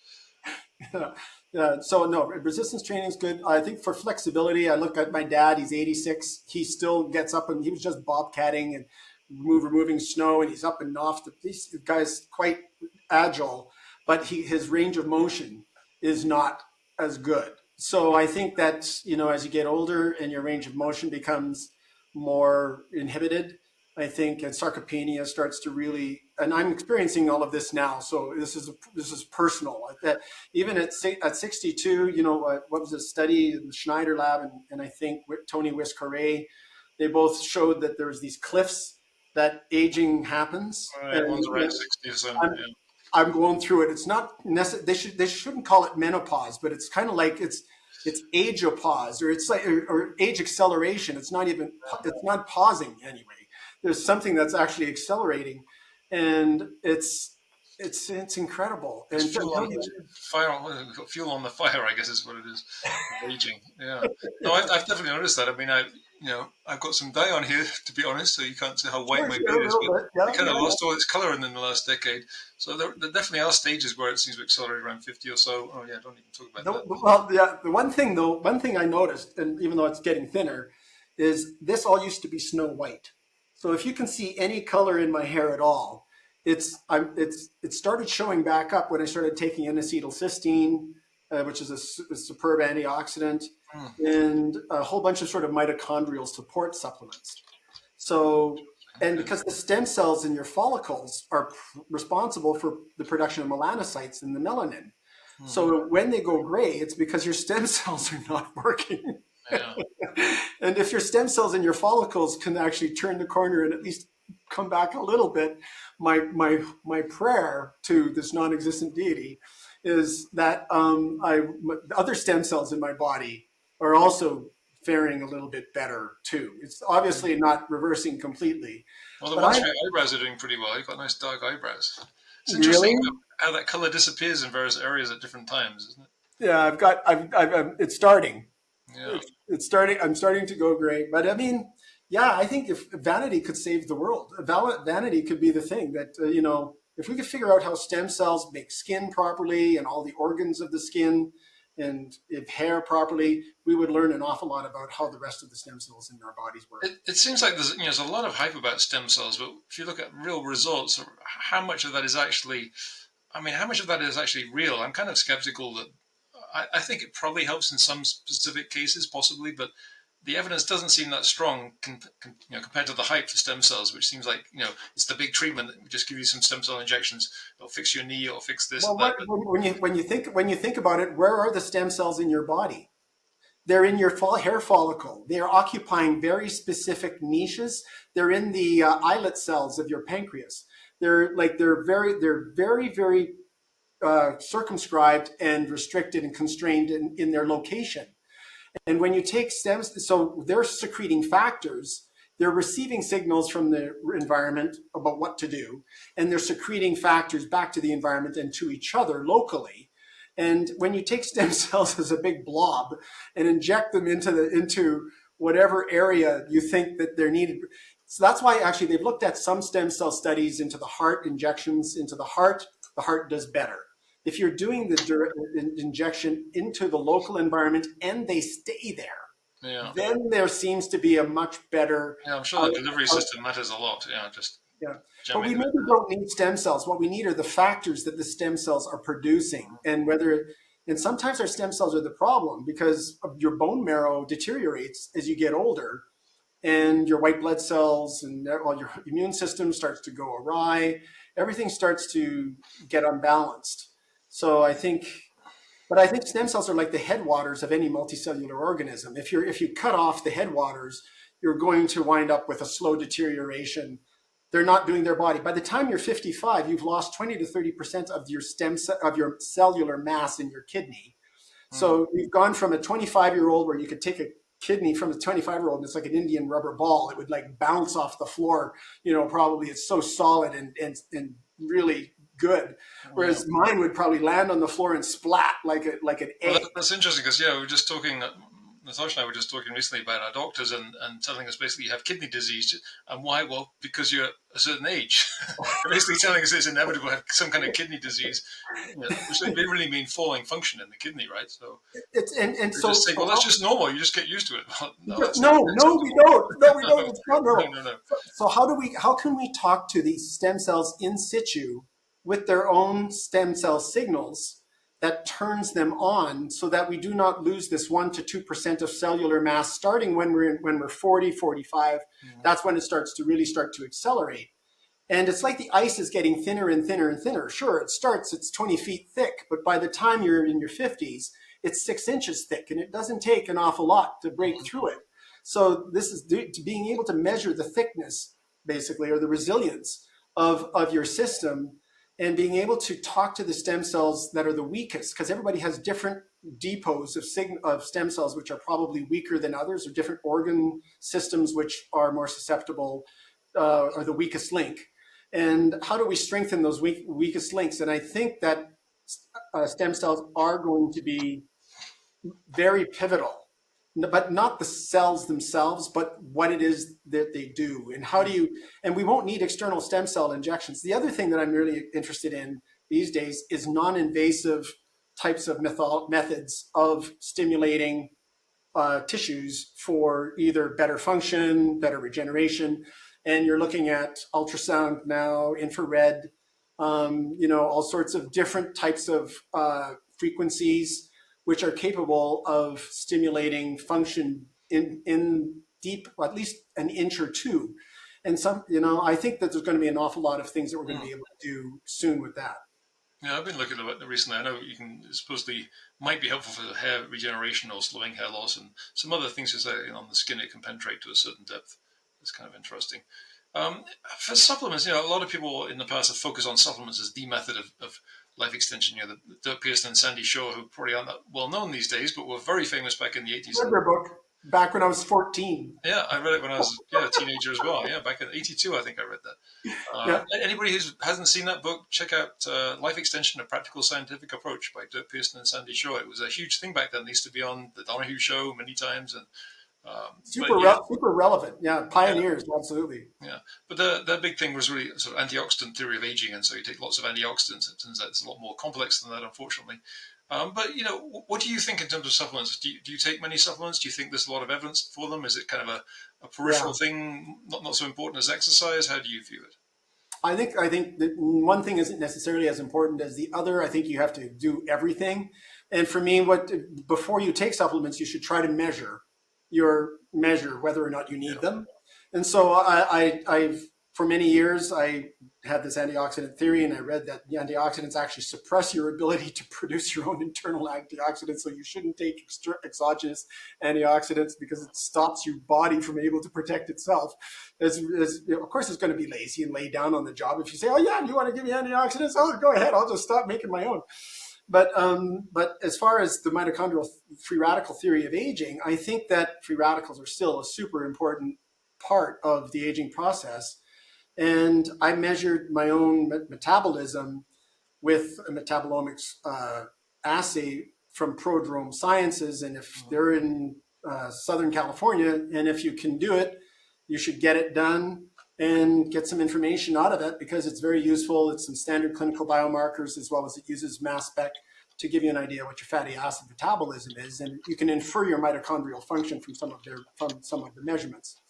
So no, resistance training is good. I think for flexibility, I look at my dad, he's 86. He still gets up, and he was just bobcatting and removing snow, and he's up and off. This guy's quite agile, but his range of motion is not as good. So I think that, as you get older and your range of motion becomes more inhibited, I think, and sarcopenia starts to really, and I'm experiencing all of this now. So this is personal. That even at 62, what was a study in the Schneider lab, and I think Tony Wiscoré, they both showed that there's these cliffs that aging happens. Right, one's around 60 or something. I'm going through it. It's not necessary. They shouldn't call it menopause, but it's kind of like it's ageopause, or it's like or age acceleration. It's not pausing anyway. There's something that's actually accelerating, and it's incredible. And fuel on the fire, I guess is what it is. Aging, yeah. No, I've definitely noticed that. I mean, I've got some dye on here, to be honest, so you can't see how white my beard is, but it kind of lost all its color in the last decade. So there definitely are stages where it seems to accelerate around 50 or so. Oh yeah, don't even talk about that. Well, yeah, the one thing I noticed, and even though it's getting thinner, is this all used to be snow white. So if you can see any color in my hair at all, it started showing back up when I started taking N-acetylcysteine, which is a superb antioxidant, and a whole bunch of sort of mitochondrial support supplements. So, and because the stem cells in your follicles are responsible for the production of melanocytes and the melanin. So when they go gray, it's because your stem cells are not working. Yeah. And if your stem cells in your follicles can actually turn the corner and at least come back a little bit, my prayer to this non-existent deity is that other stem cells in my body are also faring a little bit better too. It's obviously not reversing completely. Well, the ones your eyebrows are doing pretty well. You've got nice dark eyebrows. It's interesting how that color disappears in various areas at different times, isn't it? Yeah, it's starting. Yeah. It's starting. I'm starting to go gray, but I mean, yeah, I think if vanity could save the world, vanity could be the thing that, if we could figure out how stem cells make skin properly and all the organs of the skin and if hair properly, we would learn an awful lot about how the rest of the stem cells in our bodies work. It seems like there's a lot of hype about stem cells, but if you look at real results, how much of that is actually real? I'm kind of skeptical that I think it probably helps in some specific cases, possibly, but the evidence doesn't seem that strong compared to the hype for stem cells, which seems like it's the big treatment that we just give you some stem cell injections, it'll fix your knee, it'll fix this. Well, when you think about it, where are the stem cells in your body? They're in your hair follicle. They are occupying very specific niches. They're in the islet cells of your pancreas. They're very circumscribed and restricted and constrained in their location. And when you take stems, so they're secreting factors, they're receiving signals from the environment about what to do, and they're secreting factors back to the environment and to each other locally. And when you take stem cells as a big blob and inject them into whatever area you think that they're needed, so that's why actually they've looked at some stem cell studies into the heart, injections into the heart does better. If you're doing the injection into the local environment and they stay there, Yeah. then there seems to be a much better. Yeah, I'm sure the delivery system matters a lot. Yeah, just Yeah. But jamming we them maybe in. don't need stem cells. What we need are the factors that the stem cells are producing, and sometimes our stem cells are the problem because your bone marrow deteriorates as you get older, and your white blood cells and all your immune system starts to go awry. Everything starts to get unbalanced. So I think stem cells are like the headwaters of any multicellular organism. If you cut off the headwaters, you're going to wind up with a slow deterioration. They're not doing their body. By the time you're 55, you've lost 20 to 30% of your cellular mass in your kidney. So you've gone from a 25-year-old where you could take a kidney from a 25-year-old and it's like an Indian rubber ball. It would like bounce off the floor. Probably it's so solid and really good. Whereas mine would probably land on the floor and splat like an egg. Well, that's interesting because we were just talking. Natasha and I were just talking recently about our doctors and telling us basically you have kidney disease. And why? Well, because you're a certain age. They're basically telling us it's inevitable to have some kind of kidney disease, which they really mean falling function in the kidney, right? So so just say, well, that's just normal. You just get used to it. Well, no, we don't. No, we don't. It's not normal. No. So how can we talk to these stem cells in situ with their own stem cell signals that turns them on so that we do not lose this 1 to 2% of cellular mass starting when we're 40, 45. That's when it starts to accelerate. And it's like the ice is getting thinner and thinner and thinner. Sure, it's 20 feet thick, but by the time you're in your 50s, it's 6 inches thick, and it doesn't take an awful lot to break through it. So this is being able to measure the thickness, basically, or the resilience of your system, and being able to talk to the stem cells that are the weakest, because everybody has different depots of stem cells which are probably weaker than others, or different organ systems which are more susceptible, or the weakest link. And how do we strengthen those weakest links? And I think that stem cells are going to be very pivotal, but not the cells themselves, but what it is that they do. And we won't need external stem cell injections. The other thing that I'm really interested in these days is non-invasive types of methods of stimulating tissues for either better function, better regeneration. And you're looking at ultrasound now, infrared, all sorts of different types of frequencies which are capable of stimulating function in deep, at least an inch or two. And I think that there's going to be an awful lot of things that we're going to be able to do soon with that. Yeah, I've been looking at it recently. I know you can supposedly might be helpful for hair regeneration or slowing hair loss, and some other things you say on the skin it can penetrate to a certain depth. It's kind of interesting. For supplements, a lot of people in the past have focused on supplements as the method of life extension. The Dirk Pearson and Sandy Shaw, who probably aren't that well known these days, but were very famous back in the 80s. I read their book back when I was 14. Yeah, I read it when I was a teenager as well. Yeah, back in 82, I think I read that. Anybody who hasn't seen that book, check out Life Extension, A Practical Scientific Approach by Dirk Pearson and Sandy Shaw. It was a huge thing back then. It used to be on the Donahue Show many times, and super relevant. Yeah, pioneers, absolutely. Yeah, but their big thing was really sort of antioxidant theory of aging, and so you take lots of antioxidants. It turns out it's a lot more complex than that, unfortunately. But what do you think in terms of supplements? Do you take many supplements? Do you think there's a lot of evidence for them? Is it kind of a peripheral thing, not so important as exercise? How do you view it? I think that one thing isn't necessarily as important as the other. I think you have to do everything. And for me, before you take supplements, you should try to measure whether or not you need them. And so I've for many years, I had this antioxidant theory, and I read that the antioxidants actually suppress your ability to produce your own internal antioxidants. So you shouldn't take exogenous antioxidants because it stops your body from able to protect itself. Of course, it's going to be lazy and lay down on the job. If you say, "Oh yeah, you want to give me antioxidants? Oh, go ahead. I'll just stop making my own." But as far as the mitochondrial free radical theory of aging, I think that free radicals are still a super important part of the aging process. And I measured my own metabolism with a metabolomics assay from Prodrome Sciences. And if they're in Southern California, and if you can do it, you should get it done and get some information out of it, because it's very useful. It's some standard clinical biomarkers, as well as it uses mass spec to give you an idea what your fatty acid metabolism is. And you can infer your mitochondrial function from some of the measurements.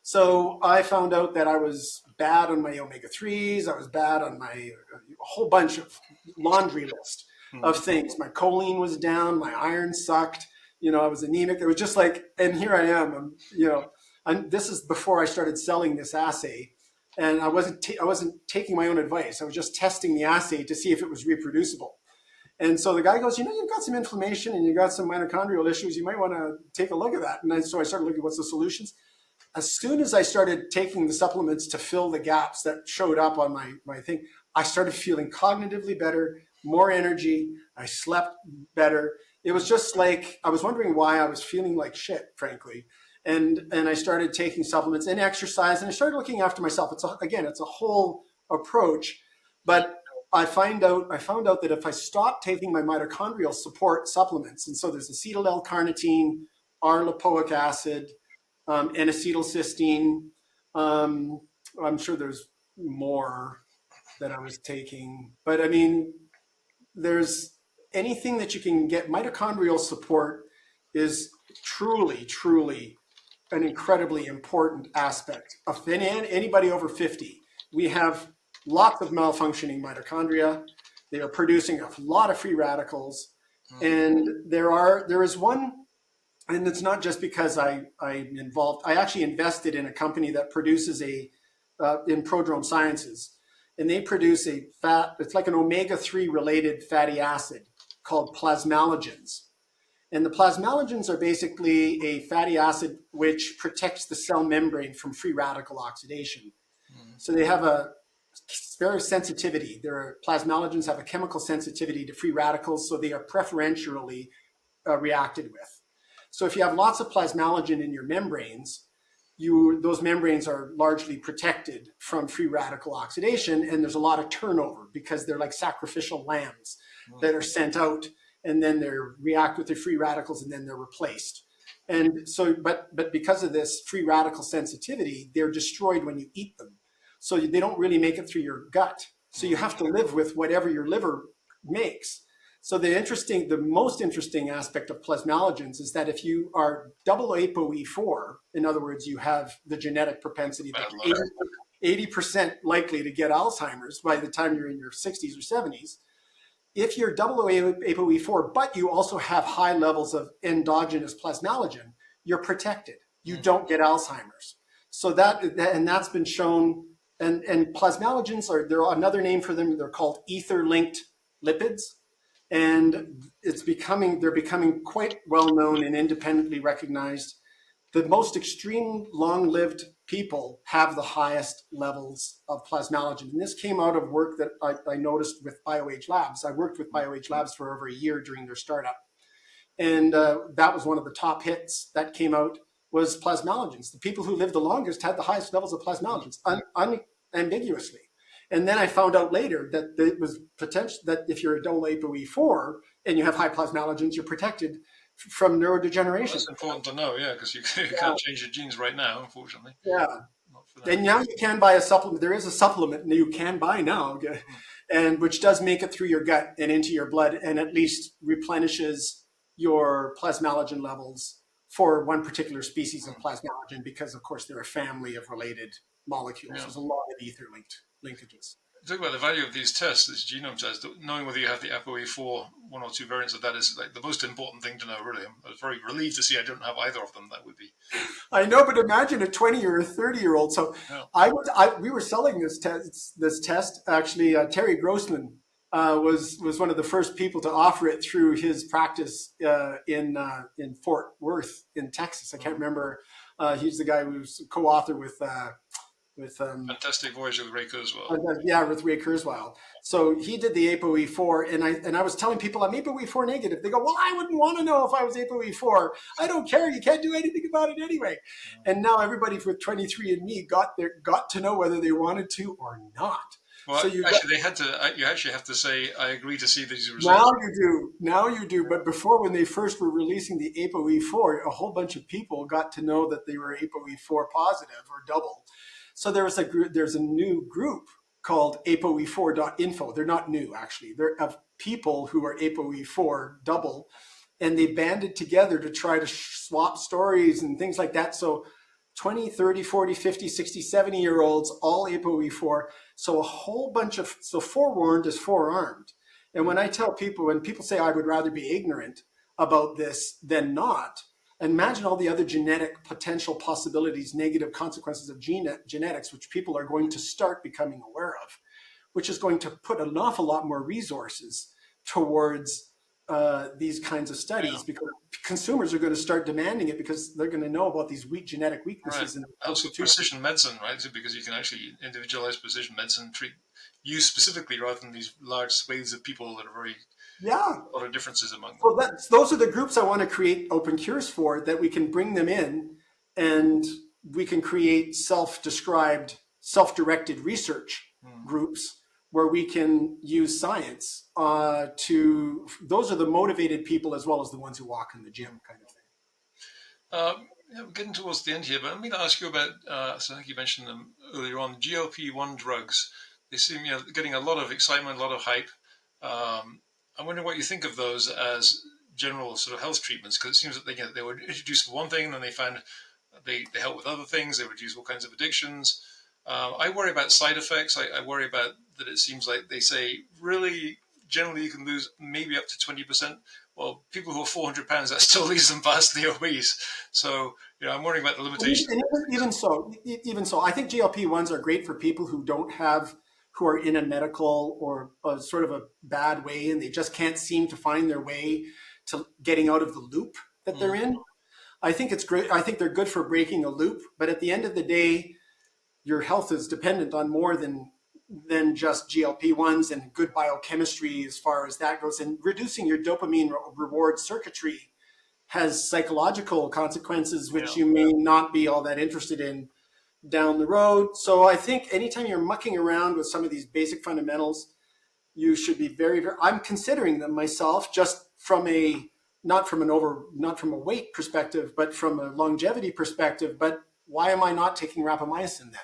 So I found out that I was bad on my omega-3s. I was bad on a whole bunch of laundry list of things. My choline was down. My iron sucked. I was anemic. It was just like, and here I am. This is before I started selling this assay, and I wasn't taking my own advice. I was just testing the assay to see if it was reproducible. And so the guy goes, you've got some inflammation and you've got some mitochondrial issues. You might want to take a look at that. And so I started looking at what's the solutions. As soon as I started taking the supplements to fill the gaps that showed up on my thing, I started feeling cognitively better, more energy. I slept better. It was just like, I was wondering why I was feeling like shit, frankly. And I started taking supplements and exercise, and I started looking after myself. It's a whole approach. But I found out that if I stopped taking my mitochondrial support supplements, and so there's acetyl L-carnitine, R-lipoic acid, N-acetylcysteine. I'm sure there's more that I was taking, but I mean, there's anything that you can get. Mitochondrial support is truly, truly an incredibly important aspect of anybody over 50. We have lots of malfunctioning mitochondria. They are producing a lot of free radicals, and there is one. And it's not just because I'm involved. I actually invested in a company that produces in Prodrome Sciences, and they produce it's like an omega-3 related fatty acid called plasmalogens. And the plasmalogens are basically a fatty acid which protects the cell membrane from free radical oxidation. So they have a very sensitivity. Their plasmalogens have a chemical sensitivity to free radicals, so they are preferentially reacted with. So if you have lots of plasmalogen in your membranes, those membranes are largely protected from free radical oxidation, and there's a lot of turnover because they're like sacrificial lambs that are sent out, and then they react with the free radicals, and then they're replaced. And so, but because of this free radical sensitivity, they're destroyed when you eat them. So they don't really make it through your gut. So you have to live with whatever your liver makes. So the most interesting aspect of plasmalogens is that if you are double ApoE4, in other words, you have the genetic propensity that 80% likely to get Alzheimer's by the time you're in your 60s or 70s. If you're double ApoE4, but you also have high levels of endogenous plasmalogen, you're protected. You don't get Alzheimer's. So that's been shown. And plasmalogens they're another name for them. They're called ether-linked lipids. And they're becoming quite well known and independently recognized. The most extreme long-lived people have the highest levels of plasmalogen. And this came out of work that I noticed with BioAge Labs. I worked with BioAge Labs for over a year during their startup. And that was one of the top hits that came out was plasmalogens. The people who lived the longest had the highest levels of plasmalogens, unambiguously. And then I found out later that it was potential that if you're a double ApoE4 and you have high plasmalogens, you're protected from neurodegeneration. That's important to know, yeah, because you can't change your genes right now, unfortunately. Yeah. And now you can buy a supplement. There is a supplement that you can buy now, and which does make it through your gut and into your blood, and at least replenishes your plasmalogen levels for one particular species of plasmalogen, because of course they're a family of related molecules. There's a lot of ether-linked linkages. talk about the value of these tests, this genome test, knowing whether you have the ApoE4, one or two variants of that is like the most important thing to know, really. I was very relieved to see I don't have either of them. That would be. I know, but imagine a 20 or a 30-year-old. So Yeah. we were selling this test actually. Terry Grossman was one of the first people to offer it through his practice in Fort Worth in Texas. I can't remember. He's the guy who's co-author with Fantastic Voyage with Ray Kurzweil. with Ray Kurzweil. So he did the ApoE4, and I was telling people I'm ApoE4 negative. They go, well, I wouldn't want to know if I was ApoE4. I don't care. You can't do anything about it anyway. And now everybody with 23andMe got to know whether they wanted to or not. Well, so you actually have to say, I agree to see these results. Now you do. But before, when they first were releasing the ApoE4, a whole bunch of people got to know that they were ApoE4 positive or double. So there's a new group called ApoE4.info. They're not new, actually. They're of people who are ApoE4 double, and they banded together to try to swap stories and things like that. So 20, 30, 40, 50, 60, 70-year-olds, all ApoE4. So a whole bunch of, so forewarned is forearmed. And when people say I would rather be ignorant about this than not, imagine all the other genetic potential possibilities, negative consequences of genetics, which people are going to start becoming aware of, which is going to put an awful lot more resources towards these kinds of studies, because consumers are going to start demanding it because they're going to know about these genetic weaknesses. Right. Also precision medicine, right? So because you can actually individualize precision medicine, treat you specifically rather than these large swathes of people that are very a lot of differences among them. Well, those are the groups I want to create OpenCures for, that we can bring them in and we can create self-described, self-directed research groups where we can use science those are the motivated people as well as the ones who walk in the gym kind of thing. We're getting towards the end here, but I'm going to ask you about, so I think you mentioned them earlier on, GLP-1 drugs. They seem getting a lot of excitement, a lot of hype. I'm wondering what you think of those as general sort of health treatments, because it seems that they were introduced for one thing, and then they found they help with other things. They reduce all kinds of addictions. I worry about side effects. I worry about that it seems like they say really generally you can lose maybe up to 20%. Well, people who are 400 pounds, that still leaves them vastly obese. So I'm worrying about the limitations. And even so, I think GLP-1s are great for people who are in a medical or a sort of a bad way, and they just can't seem to find their way to getting out of the loop that they're in. I think it's great. I think they're good for breaking a loop, but at the end of the day, your health is dependent on more than just GLP-1s and good biochemistry as far as that goes. And reducing your dopamine reward circuitry has psychological consequences, which you may not be all that interested in down the road. So I think anytime you're mucking around with some of these basic fundamentals, you should be very, very, I'm considering them myself, just from not from a weight perspective, but from a longevity perspective. But why am I not taking rapamycin then?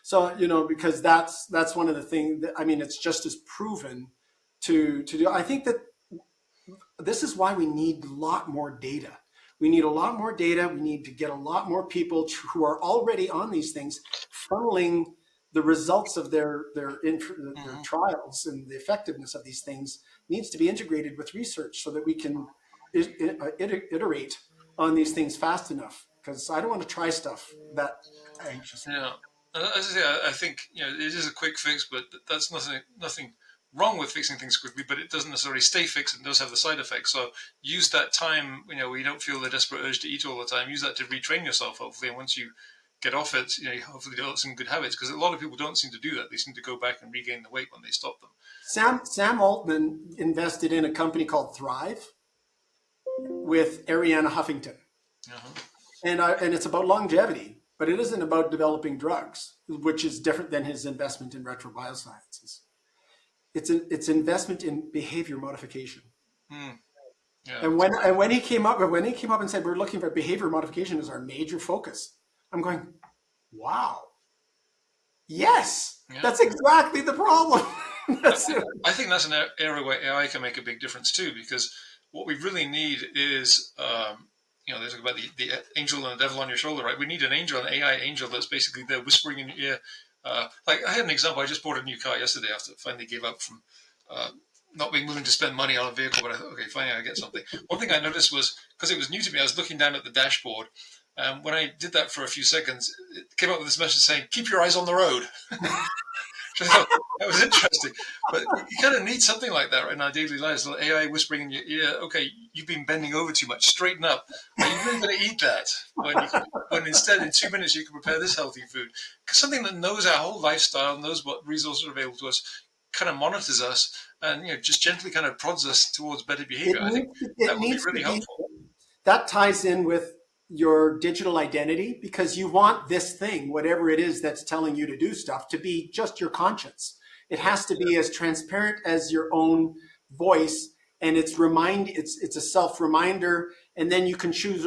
So, because that's one of the things that, it's just as proven to do. I think that this is why we need a lot more data. We need a lot more data. We need to get a lot more people who are already on these things, funneling the results of their trials, and the effectiveness of these things needs to be integrated with research so that we can iterate on these things fast enough. Because I don't want to try stuff that anxious. Yeah. As I say, I think it is a quick fix, but that's nothing wrong with fixing things quickly. But it doesn't necessarily stay fixed and does have the side effects. So use that time, where you don't feel the desperate urge to eat all the time. Use that to retrain yourself, hopefully. And once you get off it, hopefully develop some good habits. Because a lot of people don't seem to do that. They seem to go back and regain the weight when they stop them. Sam Altman invested in a company called Thrive with Arianna Huffington, and it's about longevity. But it isn't about developing drugs, which is different than his investment in retro biosciences. It's investment in behavior modification. Yeah. And when he came up and said we're looking for behavior modification as our major focus, I'm going, wow, yes, that's exactly the problem. I think that's an area where AI can make a big difference too, because what we really need is. They talk about the angel and the devil on your shoulder, right? We need an angel, an AI angel that's basically there whispering in your ear, Like I had an example. I just bought a new car yesterday after finally gave up from not being willing to spend money on a vehicle. But I thought, okay, finally I get something. One thing I noticed was, because it was new to me, I was looking down at the dashboard. When I did that for a few seconds, it came up with this message saying, "Keep your eyes on the road." So I thought, that was interesting. But you kind of need something like that in our daily lives. Little AI whispering in your ear, "Okay, you've been bending over too much. Straighten up. Are you really going to eat that? When instead, in 2 minutes, you can prepare this healthy food." Something that knows our whole lifestyle, knows what resources are available to us, kind of monitors us, and just gently kind of prods us towards better behavior. I think that would be really helpful. That ties in with your digital identity, because you want this thing, whatever it is that's telling you to do stuff, to be just your conscience. It has to be as transparent as your own voice, and it's a self reminder, and then you can choose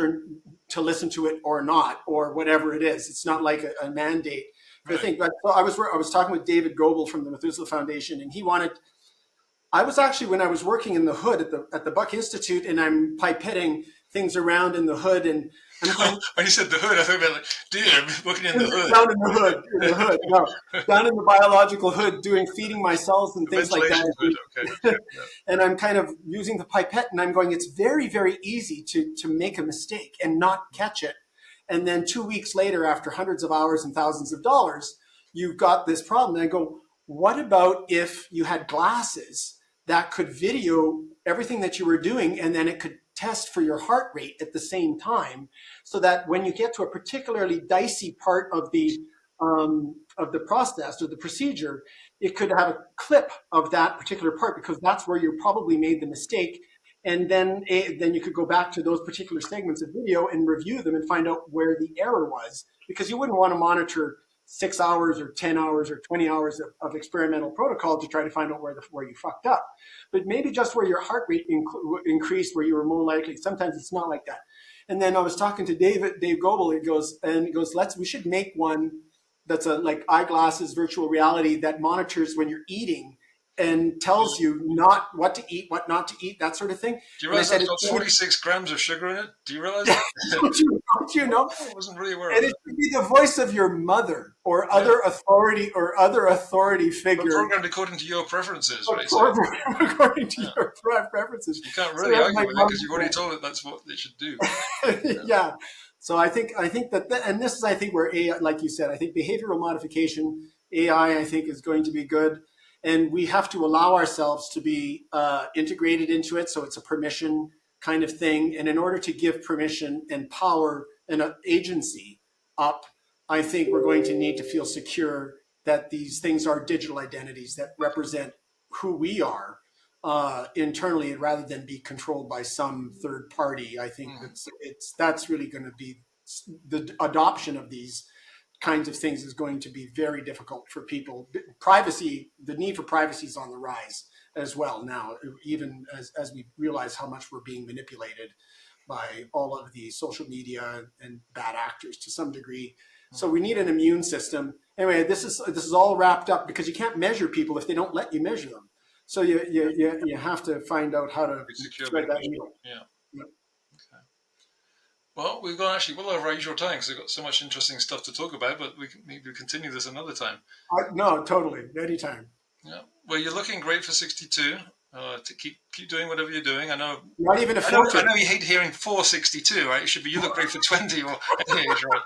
to listen to it or not, or whatever it is. It's not like a mandate for the thing. But so I was talking with David Goebel from the Methuselah Foundation, and I was actually, when I was working in the hood at the Buck Institute, and I'm pipetting things around in the hood, and I'm going, when you said the hood, I thought about like, dear, I'm working in the hood. Down in the hood, no, down in the biological hood, feeding my cells and things like that. Okay. Yeah. And I'm kind of using the pipette, and I'm going, it's very, very easy to make a mistake and not catch it. And then 2 weeks later, after hundreds of hours and thousands of dollars, you've got this problem. And I go, what about if you had glasses that could video everything that you were doing, and then it could test for your heart rate at the same time, so that when you get to a particularly dicey part of the process or the procedure, it could have a clip of that particular part, because that's where you probably made the mistake. And then you could go back to those particular segments of video and review them and find out where the error was, because you wouldn't want to monitor 6 hours or 10 hours or 20 hours of experimental protocol to try to find out where you fucked up. But maybe just where your heart rate increased, where you were more likely. Sometimes it's not like that. And then I was talking to Dave Goebel. He goes, we should make one that's like eyeglasses, virtual reality, that monitors when you're eating and tells you not what to eat, what not to eat, that sort of thing. Do you realize it's got 46 grams of sugar in it? Do you realize that? don't you know? I wasn't really aware of and that. It should be the voice of your mother or other authority figure. But programmed according to your preferences, right? According to your preferences. You can't really argue with it, because you've already told it that's what it should do. Yeah. So I think that, and this is, I think, where AI, like you said, I think behavioral modification, AI, I think, is going to be good. And we have to allow ourselves to be integrated into it. So it's a permission kind of thing. And in order to give permission and power and agency up, I think we're going to need to feel secure that these things are digital identities that represent who we are internally, rather than be controlled by some third party. I think that's really going to be, the adoption of these kinds of things is going to be very difficult for people. Privacy, the need for privacy is on the rise as well now, even as we realize how much we're being manipulated by all of the social media and bad actors to some degree. So we need an immune system. Anyway, this is all wrapped up, because you can't measure people if they don't let you measure them. So you have to find out how to spread that needle. Yeah. Well, we've gone actually well over our usual time, because we've got so much interesting stuff to talk about, but we can maybe continue this another time. No, totally. Anytime. Yeah. Well, you're looking great for 62. To keep doing whatever you're doing. I know. Not even a filter. I know you hate hearing 462, right? It should be you look great for 20 or any age, right?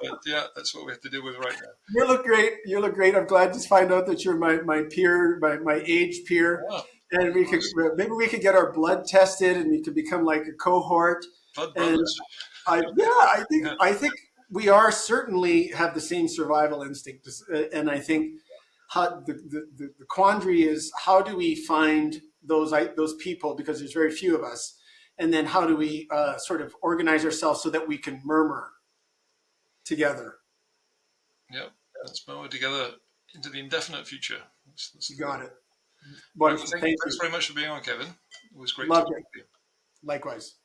But yeah, that's what we have to deal with right now. You look great. You look great. I'm glad to find out that you're my peer, my age peer. Yeah. And maybe we could get our blood tested, and we could become like a cohort. Blood brothers. I think we are certainly have the same survival instinct, and I think the quandary is, how do we find those people, because there's very few of us, and then how do we sort of organize ourselves so that we can murmur together? Yep, let's murmur together into the indefinite future. You got it. Wonderful. Thanks very much for being on, Kevin. It was great talking to meet you. Likewise.